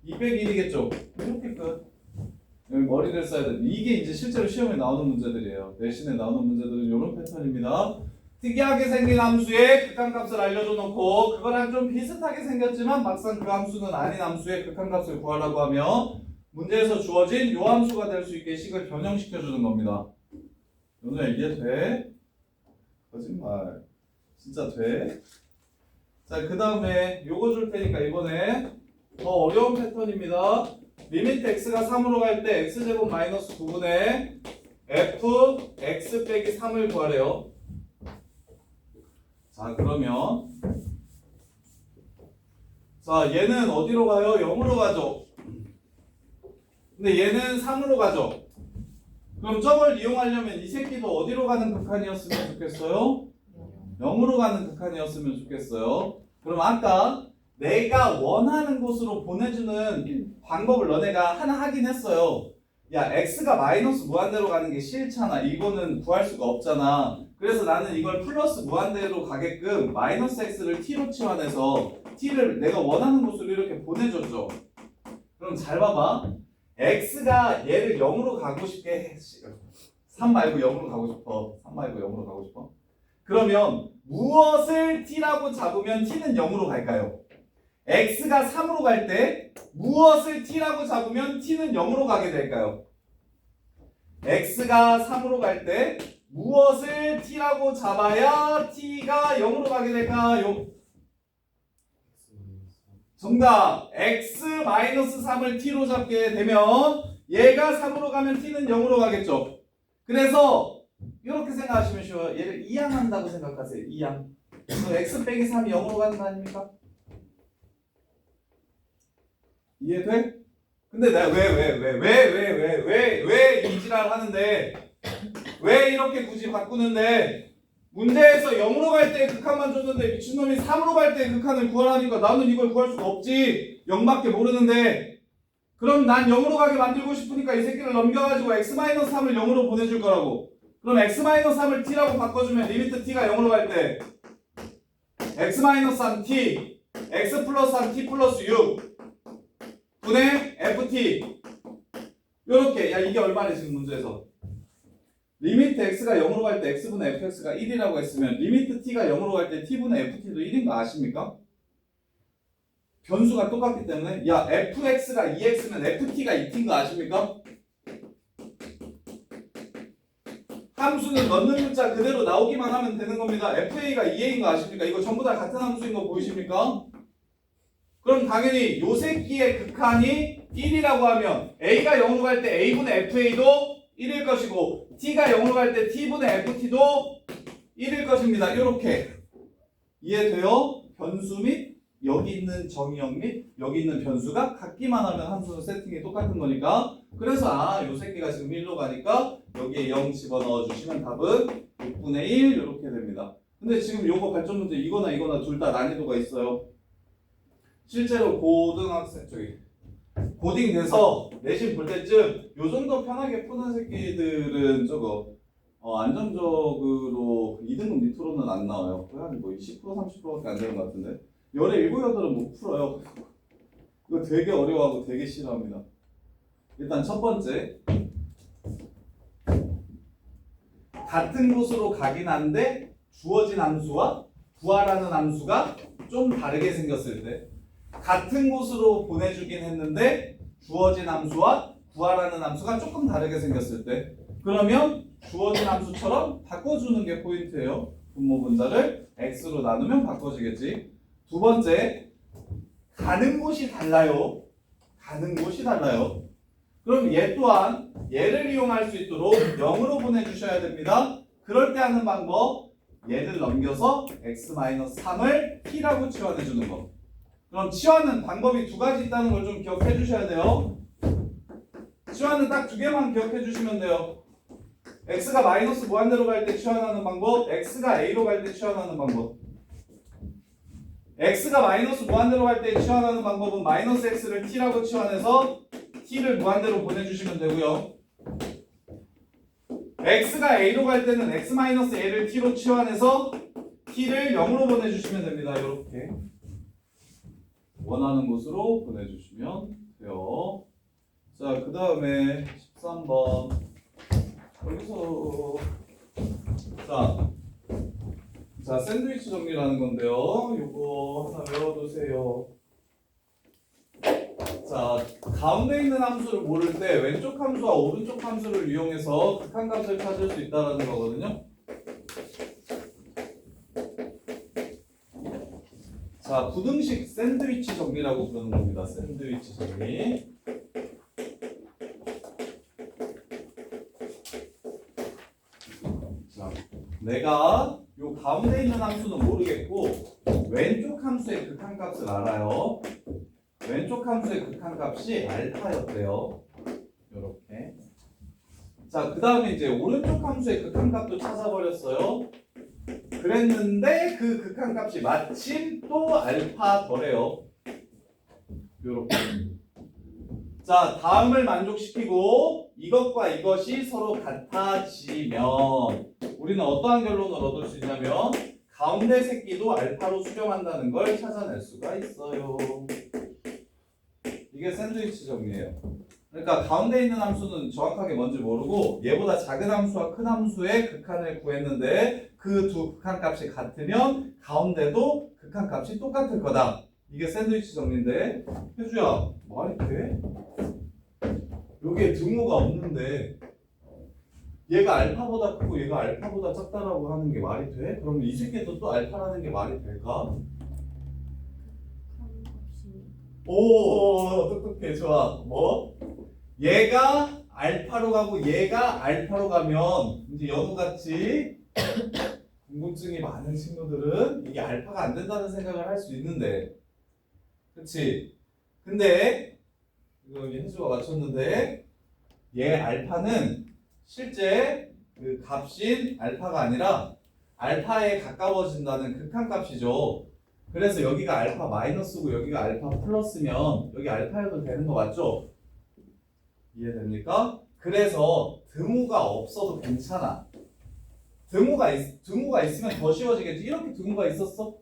2 빼기 1이겠죠? 이렇게 끝. 여기 머리를 써야 돼. 이게 이제 실제로 시험에 나오는 문제들이에요. 내신에 나오는 문제들은 이런 패턴입니다. 특이하게 생긴 함수의 극한값을 알려줘 놓고 그거랑 좀 비슷하게 생겼지만 막상 그 함수는 아닌 함수의 극한값을 구하라고 하면 문제에서 주어진 요 함수가 될 수 있게 식을 변형시켜 주는 겁니다. 연우야 이게 돼? 거짓말. 진짜 돼? 자, 그 다음에 요거 줄 테니까 이번에 더 어려운 패턴입니다. 리미트 x가 3으로 갈 때 x제곱 마이너스 9분의 f x 빼기 3을 구하래요. 자, 그러면 자, 얘는 어디로 가요? 0으로 가죠. 근데 얘는 3으로 가죠. 그럼 저걸 이용하려면 이 새끼도 어디로 가는 극한이었으면 좋겠어요? 0으로 가는 극한이었으면 좋겠어요. 그럼 아까 내가 원하는 곳으로 보내주는 방법을 너네가 하나 하긴 했어요. 야, x가 마이너스 무한대로 가는 게 싫잖아. 이거는 구할 수가 없잖아. 그래서 나는 이걸 플러스 무한대로 가게끔 마이너스 x를 t로 치환해서 t를 내가 원하는 곳으로 이렇게 보내줬죠. 그럼 잘 봐봐. x가 얘를 0으로 가고 싶게 해. 3 말고 0으로 가고 싶어. 3 말고 0으로 가고 싶어. 그러면 무엇을 t라고 잡으면 t는 0으로 갈까요? x가 3으로 갈 때 무엇을 t라고 잡으면 t는 0으로 가게 될까요? x가 3으로 갈 때 무엇을 t라고 잡아야 t가 0으로 가게 될까요? 정답! x-3을 t로 잡게 되면 얘가 3으로 가면 t는 0으로 가겠죠. 그래서 이렇게 생각하시면 쉬워요. 얘를 이항한다고 생각하세요. 이항. 그럼 x 빼기 3이 0으로 가는 거 아닙니까? 이해돼? 근데 내가 왜 이 지랄 하는데 왜 이렇게 굳이 바꾸는데 문제에서 0으로 갈 때 극한만 줬는데 미친놈이 3으로 갈 때 극한을 구하라니까 나는 이걸 구할 수가 없지. 0밖에 모르는데 그럼 난 0으로 가게 만들고 싶으니까 이 새끼를 넘겨가지고 x-3을 0으로 보내줄 거라고. 그럼 x-3을 t라고 바꿔주면 리미트 t가 0으로 갈 때 x-3t x 플러스 3t 플러스 6 분의 ft 요렇게. 야 이게 얼마래 지금 문제에서. 리미트 x가 0으로 갈 때 x분의 fx가 1이라고 했으면 리미트 t가 0으로 갈 때 t분의 ft도 1인 거 아십니까? 변수가 똑같기 때문에. 야 fx가 2x면 ft가 2t인 거 아십니까? 함수는 넣는 문자 그대로 나오기만 하면 되는 겁니다. fa가 2a인 거 아십니까? 이거 전부 다 같은 함수인 거 보이십니까? 그럼 당연히 요 새끼의 극한이 1이라고 하면 a가 0으로 갈 때 a분의 fa도 1일 것이고 t가 0으로 갈 때 t분의 ft도 1일 것입니다. 이렇게 이해돼요? 변수 및 여기 있는 정의역 및 여기 있는 변수가 같기만 하면 함수 세팅이 똑같은 거니까. 그래서 요 새끼가 지금 1로 가니까 여기에 0 집어넣어 주시면 답은 6분의 1 이렇게 됩니다. 근데 지금 요거 발전 문제 이거나 둘 다 난이도가 있어요. 실제로 고등학생 고딩 돼서 내신 볼 때쯤 요 정도 편하게 푸는 새끼들은 저거 안정적으로 2등급 밑으로는 안 나와요. 거의 한 뭐 20% 30%밖에 안 되는 것 같은데 열의 7, 8은 못 풀어요. 이거 되게 어려워하고 되게 싫어합니다. 일단 첫 번째, 같은 곳으로 가긴 한데 주어진 함수와 구하라는 함수가 좀 다르게 생겼을 때, 같은 곳으로 보내주긴 했는데 주어진 함수와 구하라는 함수가 조금 다르게 생겼을 때, 그러면 주어진 함수처럼 바꿔주는 게 포인트예요. 분모 분자를 x로 나누면 바꿔지겠지. 두 번째, 가는 곳이 달라요. 가는 곳이 달라요. 그럼 얘 또한 얘를 이용할 수 있도록 0으로 보내주셔야 됩니다. 그럴 때 하는 방법, 얘를 넘겨서 x-3을 t라고 치환해주는 거. 그럼 치환은 방법이 두 가지 있다는 걸 좀 기억해 주셔야 돼요. 치환은 딱 두 개만 기억해 주시면 돼요. x가 마이너스 무한대로 갈 때 치환하는 방법, x가 a로 갈 때 치환하는 방법. x가 마이너스 무한대로 갈 때 치환하는 방법은 마이너스 x를 t라고 치환해서 t를 무한대로 보내주시면 되고요. x가 a로 갈 때는 x-a를 t로 치환해서 t를 0으로 보내주시면 됩니다. 이렇게 원하는 곳으로 보내주시면 돼요. 자, 그 다음에 13번 여기서 자 샌드위치 정리라는 건데요. 요거 하나 외워두세요. 자, 가운데 있는 함수를 모를 때 왼쪽 함수와 오른쪽 함수를 이용해서 극한값을 찾을 수 있다는 거거든요. 자, 부등식 샌드위치 정리라고 부르는 겁니다. 샌드위치 정리. 자, 내가 요 가운데 있는 함수는 모르겠고 왼쪽 함수의 극한값을 알아요. 왼쪽 함수의 극한값이 알파였대요. 요렇게. 자, 그 다음에 이제 오른쪽 함수의 극한값도 찾아버렸어요. 그랬는데 그 극한값이 마침 또 알파더래요. 요렇게. 자, 다음을 만족시키고 이것과 이것이 서로 같아지면 우리는 어떠한 결론을 얻을 수 있냐면 가운데 새끼도 알파로 수렴한다는 걸 찾아낼 수가 있어요. 이게 샌드위치 정리예요. 그러니까 가운데 있는 함수는 정확하게 뭔지 모르고 얘보다 작은 함수와 큰 함수의 극한을 구했는데 그 두 극한값이 같으면 가운데도 극한값이 똑같을 거다. 이게 샌드위치 정리인데 혜주야 말이 돼? 여기에 등호가 없는데 얘가 알파보다 크고 얘가 알파보다 작다라고 하는 게 말이 돼? 그럼 이 새끼도 또 알파라는 게 말이 될까? 오 똑똑해 좋아. 뭐? 얘가 알파로 가고 얘가 알파로 가면 이제 연우같이 궁금증이 많은 친구들은 이게 알파가 안 된다는 생각을 할 수 있는데 그치? 근데 이거 여기 혜주가 맞췄는데 얘 알파는 실제 그 값인 알파가 아니라 알파에 가까워진다는 극한값이죠. 그래서 여기가 알파 마이너스고 여기가 알파 플러스면 여기 알파여도 되는 거 맞죠? 이해됩니까? 그래서 등호가 없어도 괜찮아. 등호가 있으면 더 쉬워지겠지. 이렇게 등호가 있었어?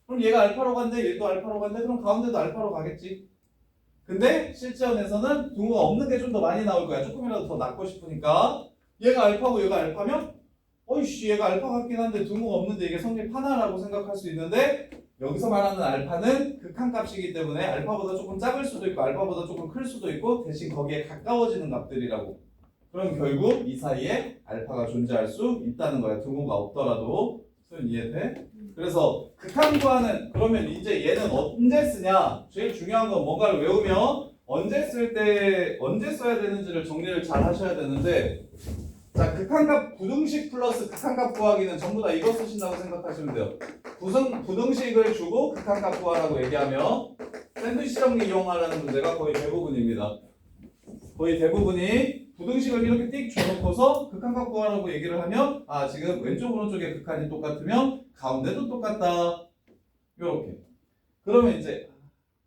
그럼 얘가 알파로 간대, 얘도 알파로 간대, 그럼 가운데도 알파로 가겠지. 근데 실제원에서는 등호가 없는 게 좀 더 많이 나올 거야. 조금이라도 더 낳고 싶으니까. 얘가 알파고 얘가 알파면 어이씨 얘가 알파 같긴 한데 등호가 없는데 이게 성립하나라고 생각할 수 있는데 여기서 말하는 알파는 극한값이기 때문에 알파보다 조금 작을 수도 있고 알파보다 조금 클 수도 있고 대신 거기에 가까워지는 값들이라고. 그럼 결국 이 사이에 알파가 존재할 수 있다는 거야. 등호가 없더라도. 소연 이해돼? 그래서 극한 구하는 그러면 이제 얘는 언제 쓰냐? 제일 중요한 건 뭔가를 외우면 언제 쓸 때 언제 써야 되는지를 정리를 잘 하셔야 되는데 자 극한값 부등식 플러스 극한값 구하기는 전부 다 이거 쓰신다고 생각하시면 돼요. 부등식을 주고 극한값 구하라고 얘기하면 샌드위치 정리 이용하라는 문제가 거의 대부분입니다. 거의 대부분이 부등식을 이렇게 띡 줘놓고서 극한값 구하라고 얘기를 하면 아 지금 왼쪽 오른쪽의 극한이 똑같으면 가운데도 똑같다. 요렇게. 그러면 이제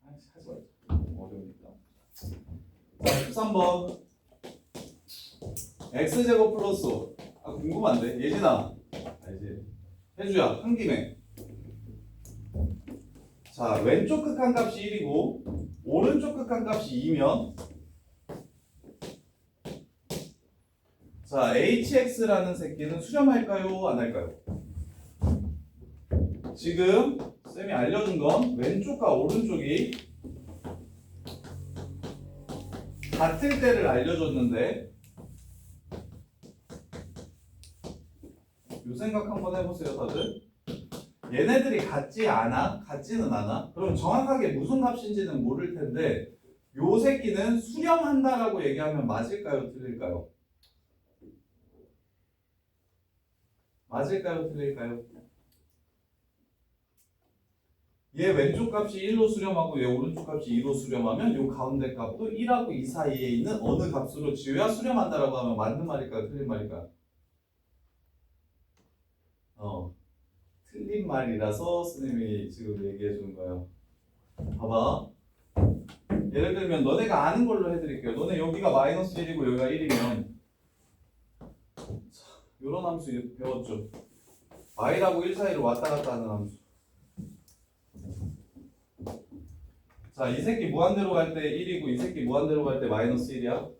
하지 말자. 어려우니까. 자 13번 x제곱 플러스 아 궁금한데 예진아 이제 혜주야 한 김에 자 왼쪽 극한값이 1이고 오른쪽 극한값이 2면 자 hx라는 새끼는 수렴할까요 안 할까요? 지금 쌤이 알려준 건 왼쪽과 오른쪽이 같을 때를 알려줬는데 요 생각 한번 해보세요 다들. 얘네들이 같지 않아? 같지는 않아? 그럼 정확하게 무슨 값인지는 모를 텐데 요 새끼는 수렴한다라고 얘기하면 맞을까요 틀릴까요? 맞을까요 틀릴까요? 얘 왼쪽 값이 1로 수렴하고 얘 오른쪽 값이 2로 수렴하면 요 가운데 값도 1하고 2 사이에 있는 어느 값으로 지어야 수렴한다라고 하면 맞는 말일까요 틀린 말일까요? 틀린 말이라서 선생님이 지금 얘기해 주는 거예요. 봐봐. 예를 들면 너네가 아는 걸로 해드릴게요. 너네 여기가 마이너스 1이고 여기가 1이면 요런 함수 배웠죠. y라고 1 사이로 왔다 갔다 하는 함수. 자, 이 새끼 무한대로 갈 때 1이고 이 새끼 무한대로 갈 때 마이너스 1이야.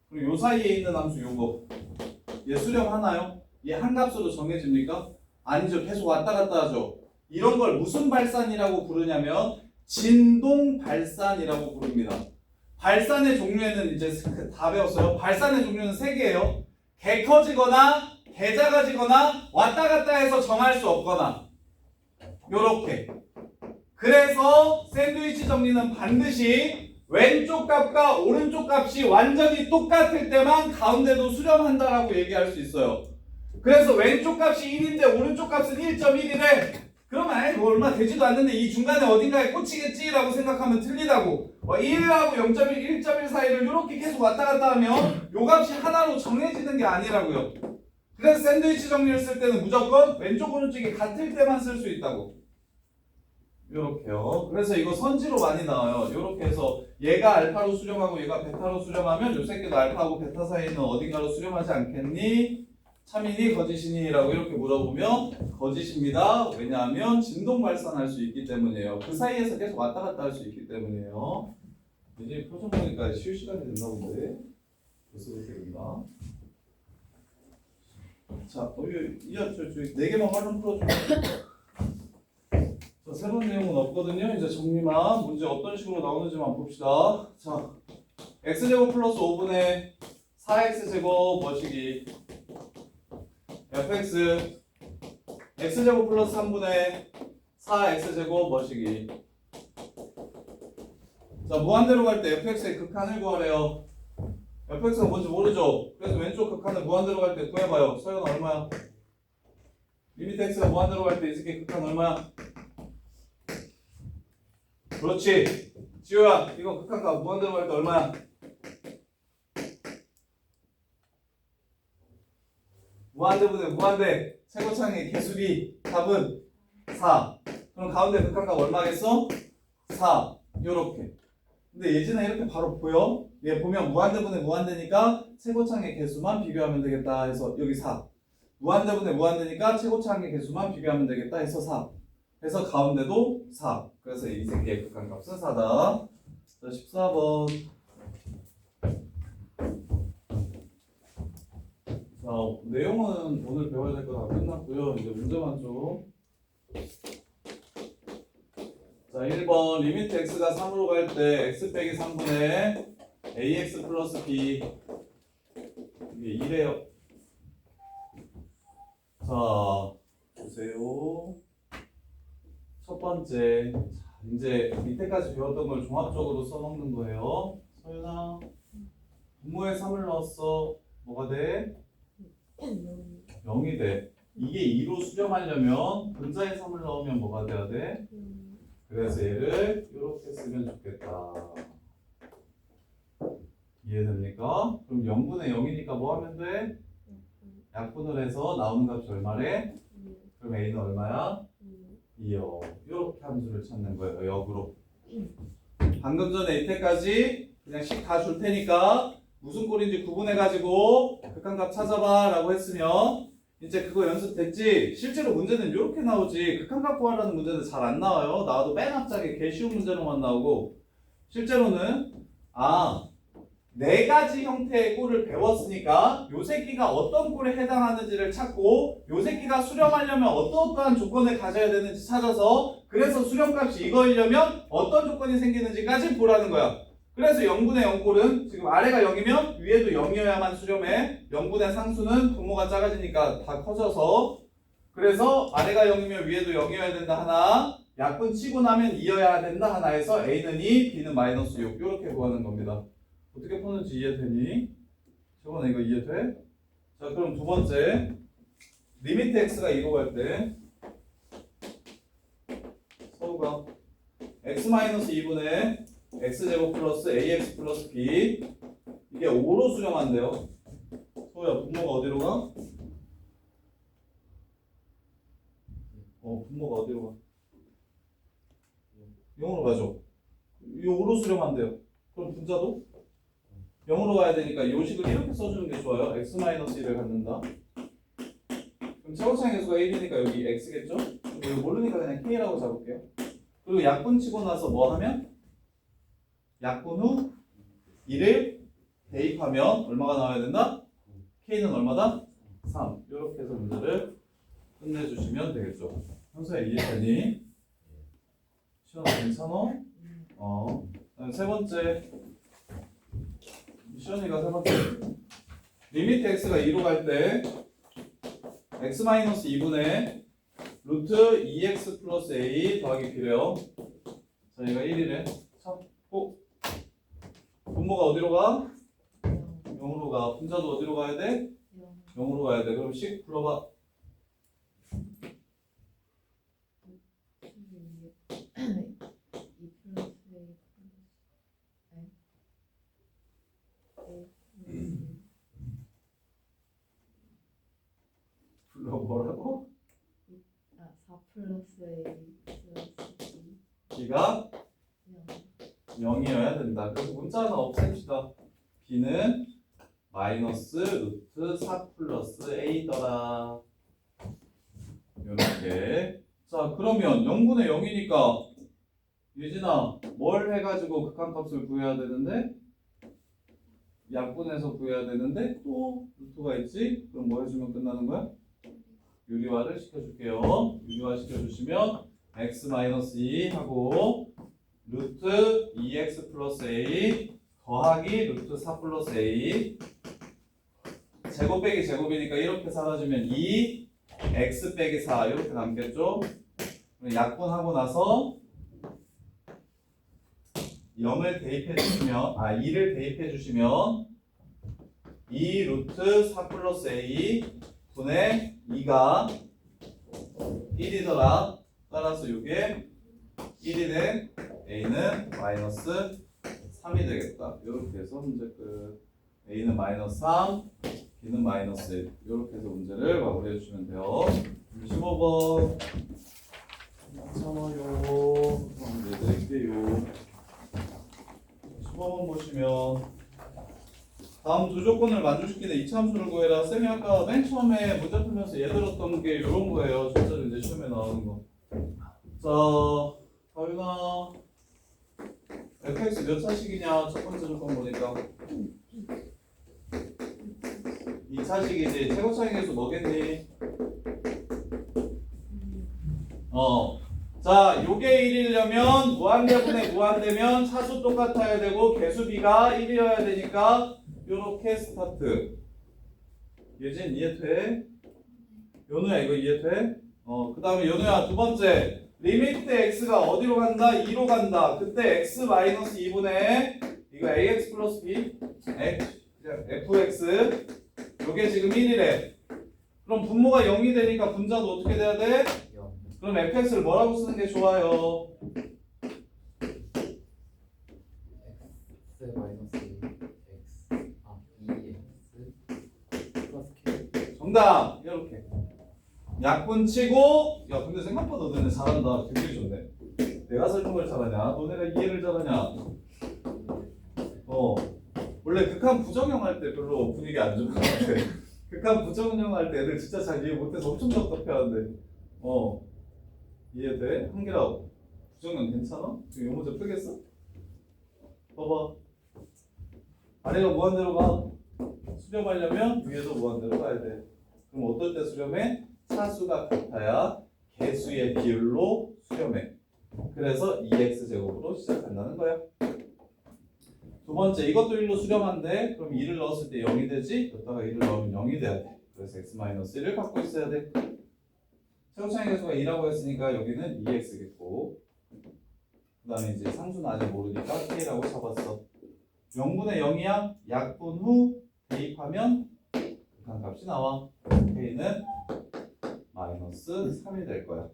그리고 요 사이에 있는 함수 요거. 얘 수렴하나요? 얘 한 값으로 정해집니까? 아니죠. 계속 왔다 갔다 하죠. 이런 걸 무슨 발산이라고 부르냐면 진동 발산이라고 부릅니다. 발산의 종류에는 이제 다 배웠어요. 발산의 종류는 3개예요. 개 커지거나 개 작아지거나 왔다 갔다 해서 정할 수 없거나 요렇게. 그래서 샌드위치 정리는 반드시 왼쪽 값과 오른쪽 값이 완전히 똑같을 때만 가운데도 수렴한다라고 얘기할 수 있어요. 그래서 왼쪽 값이 1인데 오른쪽 값은 1.1이래. 그러면 아예 그거 얼마 되지도 않는데 이 중간에 어딘가에 꽂히겠지라고 생각하면 틀리다고. 1하고 0.1, 1.1 사이를 이렇게 계속 왔다 갔다 하면 요 값이 하나로 정해지는 게 아니라고요. 그래서 샌드위치 정리를 쓸 때는 무조건 왼쪽 오른쪽이 같을 때만 쓸 수 있다고. 요렇게요. 그래서 이거 선지로 많이 나와요. 요렇게 해서 얘가 알파로 수렴하고 얘가 베타로 수렴하면 요 새끼도 알파하고 베타 사이는 어딘가로 수렴하지 않겠니? 참이니 거짓이니? 라고 이렇게 물어보면 거짓입니다. 왜냐하면 진동 발산할 수 있기 때문이에요. 그 사이에서 계속 왔다 갔다 할 수 있기 때문이에요. 이제 표정 보니까 쉴 시간이 됐나 본데 벌써 그렇게 됐나? 자, 네 개만 활용 풀어줘. 자, 새로운 내용은 없거든요. 이제 정리만 문제 어떤 식으로 나오는지만 봅시다. 자, x제곱 플러스 5분의 4x제곱 뭐시기 fx x제곱 플러스 3분의 4x제곱 뭐시기. 자, 무한대로 갈 때 fx의 극한을 구하래요. fx가 뭔지 모르죠? 그래서 왼쪽 극한을 무한대로 갈 때 구해봐요. 서현 얼마야? 리미트 x가 무한대로 갈 때 이 새끼 극한 얼마야? 그렇지. 지호야, 이거 극한값 무한대로 갈 때 얼마야? 무한대분의 무한대 최고창의 개수비 답은 4. 그럼 가운데 극한값 얼마겠어? 4. 요렇게. 근데 예진아 이렇게 바로 보여? 얘 보면 무한대분의 무한대니까 최고창의 개수만 비교하면 되겠다 해서 여기 4. 무한대분의 무한대니까 최고창의 개수만 비교하면 되겠다 해서 4. 그래서 가운데도 4. 그래서 이 새끼의 극한값은 4다. 자, 14번. 자, 내용은 오늘 배워야 될 거 다 끝났고요. 이제 문제만 좀. 자, 1번 리미트 x가 3으로 갈 때 x 빼기 3분의 ax 플러스 b 이게 2래요. 자, 보세요. 첫 번째. 자, 이제 밑에까지 배웠던 걸 종합적으로 써먹는 거예요. 서윤아, 분모에 3을 넣었어. 뭐가 돼? 0이 돼. 이게 2로 수렴하려면 분자에 3을 넣으면 뭐가 돼야 돼? 그래서 얘를 이렇게 쓰면 좋겠다. 이해됩니까? 그럼 0분의 0이니까 뭐 하면 돼? 약분을 해서 나오는 값이 얼마래? 그럼 a는 얼마야? 2요. 이렇게 함수를 찾는 거예요. 역으로. 방금 전에 이때까지 그냥 식 다 줄 테니까 무슨 꼴인지 구분해가지고 극한값 찾아봐 라고 했으면 이제 그거 연습됐지? 실제로 문제는 이렇게 나오지. 극한값 구하라는 문제는 잘 안 나와요. 나와도 맨 앞자리에 개 쉬운 문제로만 나오고 실제로는 네 가지 형태의 꼴을 배웠으니까 요 새끼가 어떤 꼴에 해당하는지를 찾고 요 새끼가 수렴하려면 어떠한 조건을 가져야 되는지 찾아서 그래서 수렴값이 이거이려면 어떤 조건이 생기는지까지 보라는 거야. 그래서 0분의 0 꼴은 지금 아래가 0이면 위에도 0이어야만 수렴해. 0분의 상수는 분모가 작아지니까 다 커져서 그래서 아래가 0이면 위에도 0이어야 된다 하나 약분 치고 나면 2여야 된다 하나 해서 A는 2, B는 마이너스 6 이렇게 구하는 겁니다. 어떻게 푸는지 이해되니? 저번에 이거 이해돼? 자, 그럼 두 번째 리미트 x가 2로 갈 때 서우가 x-2분의 x제곱 플러스 ax 플러스 b 이게 5로 수렴한대요. 서우야, 분모가 어디로 가? 분모가 어디로 가? 0으로 가죠. 이 5로 수렴한대요. 그럼 분자도 0으로 가야 되니까 이 식을 이렇게 써주는 게 좋아요. x-1을 갖는다. 그럼 최고차의 개수가 1이니까 여기 x겠죠? 이거 모르니까 그냥 k라고 잡을게요. 그리고 약분 치고 나서 뭐 하면? 약분 후 1을 대입하면 얼마가 나와야 된다? k는 얼마다? 3. 이렇게 해서 문제를 끝내주시면 되겠죠. 현수야 이해되니? 시원아 괜찮아? 그다음 세 번째. 시연이가 세 번째 리미트 x가 2로 갈 때 x-2분의 루트 2x 플러스 a 더하기 b래요. 자, 얘가 1이래. 찾고 분모가 어디로 가? 0으로 가. 분자도 어디로 가야 돼? 0으로 가야 돼. 그럼 식 불러봐. 불러 뭐라고? 4 플러스 A 플러스 B b가 0이어야 된다. 그래서 문자 하나 없앱시다. b는 마이너스 루트 4 플러스 a더라. 이렇게. 자, 그러면 0분의 0이니까 예진아 뭘 해가지고 극한값을 구해야 되는데 약분해서 구해야 되는데 또 루트가 있지? 그럼 뭐 해주면 끝나는 거야? 유리화를 시켜줄게요. 유리화 시켜주시면 x-2 하고 루트 2x 플러스 a 더하기 루트 4 플러스 a 제곱 빼기 제곱이니까 이렇게 사라지면 2 x 빼기 4 이렇게 남겠죠? 약분하고 나서 0을 대입해 주시면 2를 대입해 주시면 2 루트 4 플러스 a 분의 2가 1이더라. 따라서 이게 1이 된 a는 마이너스 3이 되겠다. 이렇게 해서 문제 끝. a는 마이너스 3, b는 마이너스 1. 이렇게 해서 문제를 마무리해 주시면 돼요. 15번 괜찮아요. 그럼 내드릴게요. 15번 보시면 다음 두 조건을 만족시키는 이차함수를 구해라. 쌤이 아까 맨 처음에 문제 풀면서 얘 들었던 게 이런 거예요. 실제로 이제 시험에 나오는 거. 자, 다윤아 fx 몇 차식이냐? 첫 번째 조건 보니까 2차식이지. 최고차식에서 뭐겠니? 자, 요게 1이려면 무한대분의 무한대면 차수 똑같아야 되고 개수비가 1이어야 되니까 요렇게 스타트. 예진 이해돼? 연우야 이거 이해돼? 그 다음에 연우야 두 번째 리미트 x가 어디로 간다? 2로 간다. 그때 x-2분의 이거 ax 플러스 b fx 요게 지금 1이래. 그럼 분모가 0이 되니까 분자도 어떻게 돼야 돼? 그럼 fx를 뭐라고 쓰는 게 좋아요? x 마이너스 x 2x 플러스 k. 정답! 이렇게 약분 치고 야 근데 생각보다 너네 잘한다. 되게 좋네. 내가 설명을 잘하냐? 너네가 이해를 잘하냐? 원래 극한 부정형 할 때 별로 분위기 안 좋은 것 같아. 극한 부정형 할 때 애들 진짜 잘 이해 못해서 엄청 답답해하는데 이해돼? 한기라 부정형 괜찮아? 지금 요 문제 풀겠어? 봐봐 아래가 무한대로 가. 수렴하려면 위에도 무한대로 가야 돼. 그럼 어떨 때 수렴해? 차수가 같아야 개수의 비율로 수렴해. 그래서 2x제곱으로 시작한다는 거야. 두 번째 이것도 1로 수렴한데 그럼 2를 넣었을 때 0이 되지? 여기다가 2를 넣으면 0이 돼야 돼. 그래서 x-1을 갖고 있어야 돼. 최고차의 개수가 2라고 했으니까 여기는 2x겠고 그 다음에 이제 상수는 아직 모르니까 k라고 잡았어. 0분의 0이야? 약분 후 대입하면 극한값이 나와. k는 마이너스 3이 될 거야.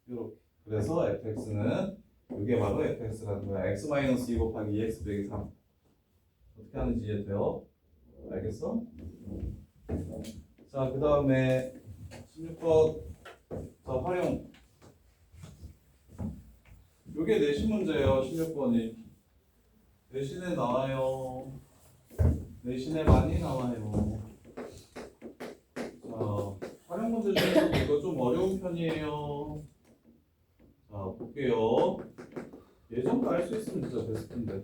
이렇게. 그래서 fx는 이게 바로 fx라는 거야. x-2 곱하기 2x 빼기 3 어떻게 하는지 이해돼요? 알겠어? 자, 그 다음에 16번 자, 활용. 요게 내신 문제예요. 16번이. 내신에 나와요. 내신에 많이 나와요. 자, 활용 문제 중에서도 이거 좀 어려운 편이에요. 자, 볼게요. 예전도 알 수 있으면 진짜 베스트인데.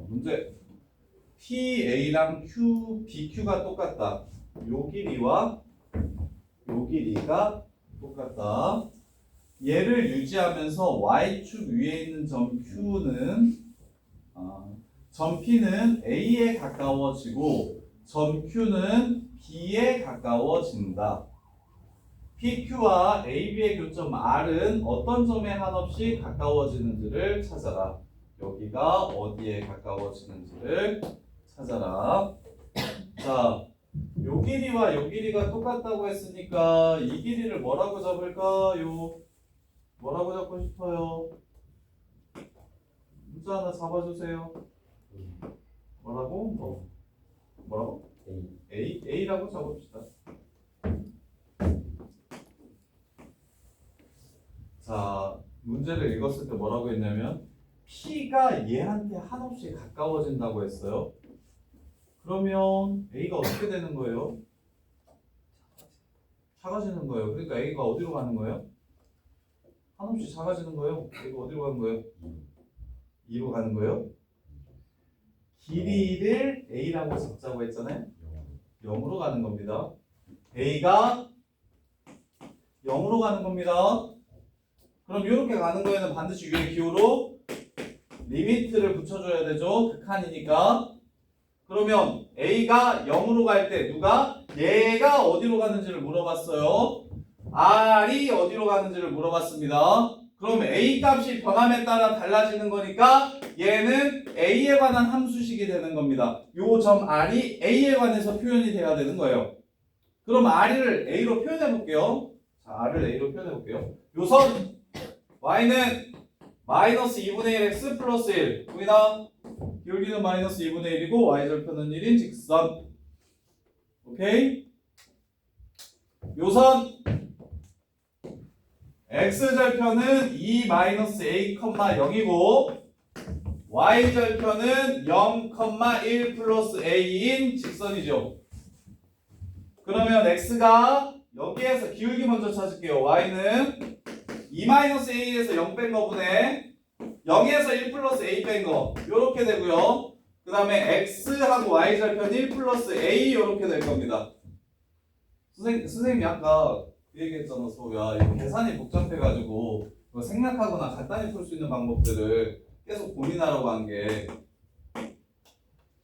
문제 TA랑 BQ가 똑같다. 요 길이와 요 길이가 똑같다. 얘를 유지하면서 Y축 위에 있는 점 Q는 점 P는 A에 가까워지고 점 Q는 B에 가까워진다. PQ와 AB의 교점 R은 어떤 점에 한없이 가까워지는지를 찾아라. 여기가 어디에 가까워지는지를 찾아라. 자, 요 길이와 요 길이가 똑같다고 했으니까 이 길이를 뭐라고 잡을까요? 뭐라고 잡고 싶어요? 숫자 하나 잡아주세요. 뭐라고? 뭐라고? A라고 적읍시다. 자, 문제를 읽었을 때 뭐라고 했냐면 P가 얘한테 한없이 가까워진다고 했어요. 그러면 A가 어떻게 되는 거예요? 작아지는 거예요. 그러니까 A가 어디로 가는 거예요? 한없이 작아지는 거예요. A가 어디로 가는 거예요? 2로 가는 거예요. 길이를 A라고 적자고 했잖아요. 0으로 가는 겁니다. A가 0으로 가는 겁니다. 그럼 이렇게 가는 거에는 반드시 위에 기호로 리미트를 붙여줘야 되죠. 극한이니까. 그러면 A가 0으로 갈 때 누가? 얘가 어디로 가는지를 물어봤어요. R이 어디로 가는지를 물어봤습니다. 그럼 A 값이 변함에 따라 달라지는 거니까 얘는 A에 관한 함수식이 되는 겁니다. 요 점 R이 A에 관해서 표현이 돼야 되는 거예요. 그럼 R을 A로 표현해 볼게요. 자, R을 A로 표현해 볼게요. 요선 Y는 마이너스 2분의 1 X 플러스 1 보이나? 기울기는 마이너스 2분의 1이고 Y절편은 1인 직선. 오케이? 요선 X절편은 2 마이너스 A, 0이고 Y절편은 0, 1 플러스 A인 직선이죠. 그러면 X가 여기에서 기울기 먼저 찾을게요. Y는 2-A에서 0 뺀 거분에 0에서 1 플러스 A 뺀 거 요렇게 되고요. 그 다음에 X하고 Y절편 1 플러스 A 요렇게 될 겁니다. 선생님이 아까 그 얘기했잖아. 수호야 이거 계산이 복잡해가지고 이거 생략하거나 간단히 풀 수 있는 방법들을 계속 고민하라고 한 게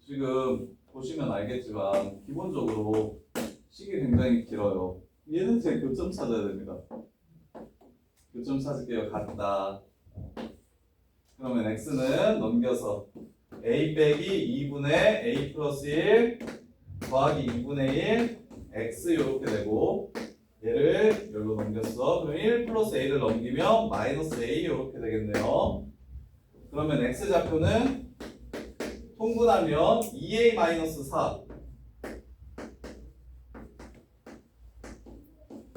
지금 보시면 알겠지만 기본적으로 식이 굉장히 길어요. 얘는 제 교점 찾아야 됩니다. 교점 찾을게요. 같다. 그러면 x는 넘겨서 a 빼기 2분의 a 플러스 1 더하기 2분의 1 x 이렇게 되고 얘를 여기로 넘겼어. 그럼 1 플러스 a를 넘기면 마이너스 a 이렇게 되겠네요. 그러면 x 좌표는 통분하면 2a 마이너스 4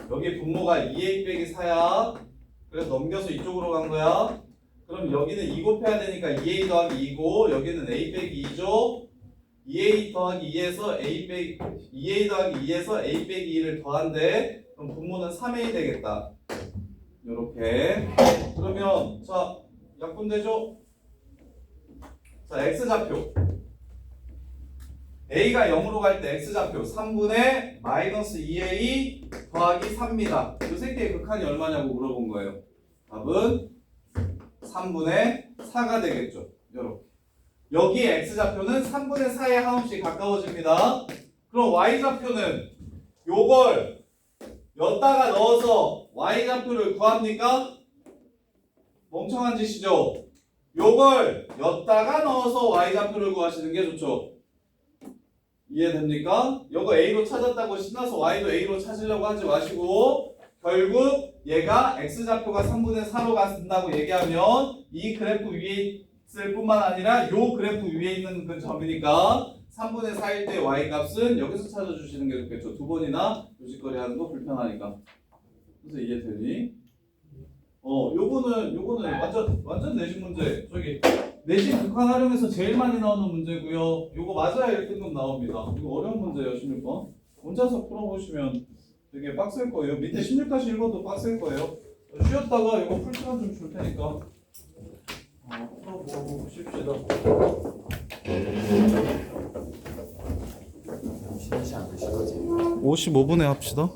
여기 분모가 2a 빼기 4야. 그래서 넘겨서 이쪽으로 간 거야. 그럼 여기는 2 곱해야 되니까 2a 더하기 2고 여기는 a 빼기 2죠. 2a 더하기 2에서 a 더하기 2에서 a 빼기 2를 더한대. 그럼 분모는 3a 되겠다. 요렇게. 그러면 자 약분되죠? 자 x좌표 a가 0으로 갈 때 x좌표 3분의 마이너스 2a 더하기 3입니다. 이 새끼의 극한이 얼마냐고 물어본 거예요. 답은 3분의 4가 되겠죠. 요렇게. 여기 x좌표는 3분의 4에 한없이 가까워집니다. 그럼 y좌표는 요걸 여기다가 넣어서 y좌표를 구합니까? 멍청한 짓이죠. 요걸 여기다가 넣어서 y좌표를 구하시는 게 좋죠. 이해됩니까? 요거 A로 찾았다고 신나서 Y도 A로 찾으려고 하지 마시고 결국 얘가 X좌표가 3분의 4로 간다고 얘기하면 이 그래프 위에 있을 뿐만 아니라 요 그래프 위에 있는 그 점이니까 3분의 4일 때 Y값은 여기서 찾아주시는 게 좋겠죠. 두 번이나 요식거리 하는 거 불편하니까. 그래서 이해되니? 요거는 완전 내신 문제. 저기 내신 극한 활용해서 제일 많이 나오는 문제고요. 요거 맞아야 1등급 나옵니다. 이거 어려운 문제예요. 16번. 혼자서 풀어보시면 되게 빡셀 거예요. 밑에 16까지 읽어도 빡셀 거예요. 쉬었다가 이거 풀 시간 좀 줄 테니까 풀어보십시다. 쉬지 않으실 거지? 55분에 합시다.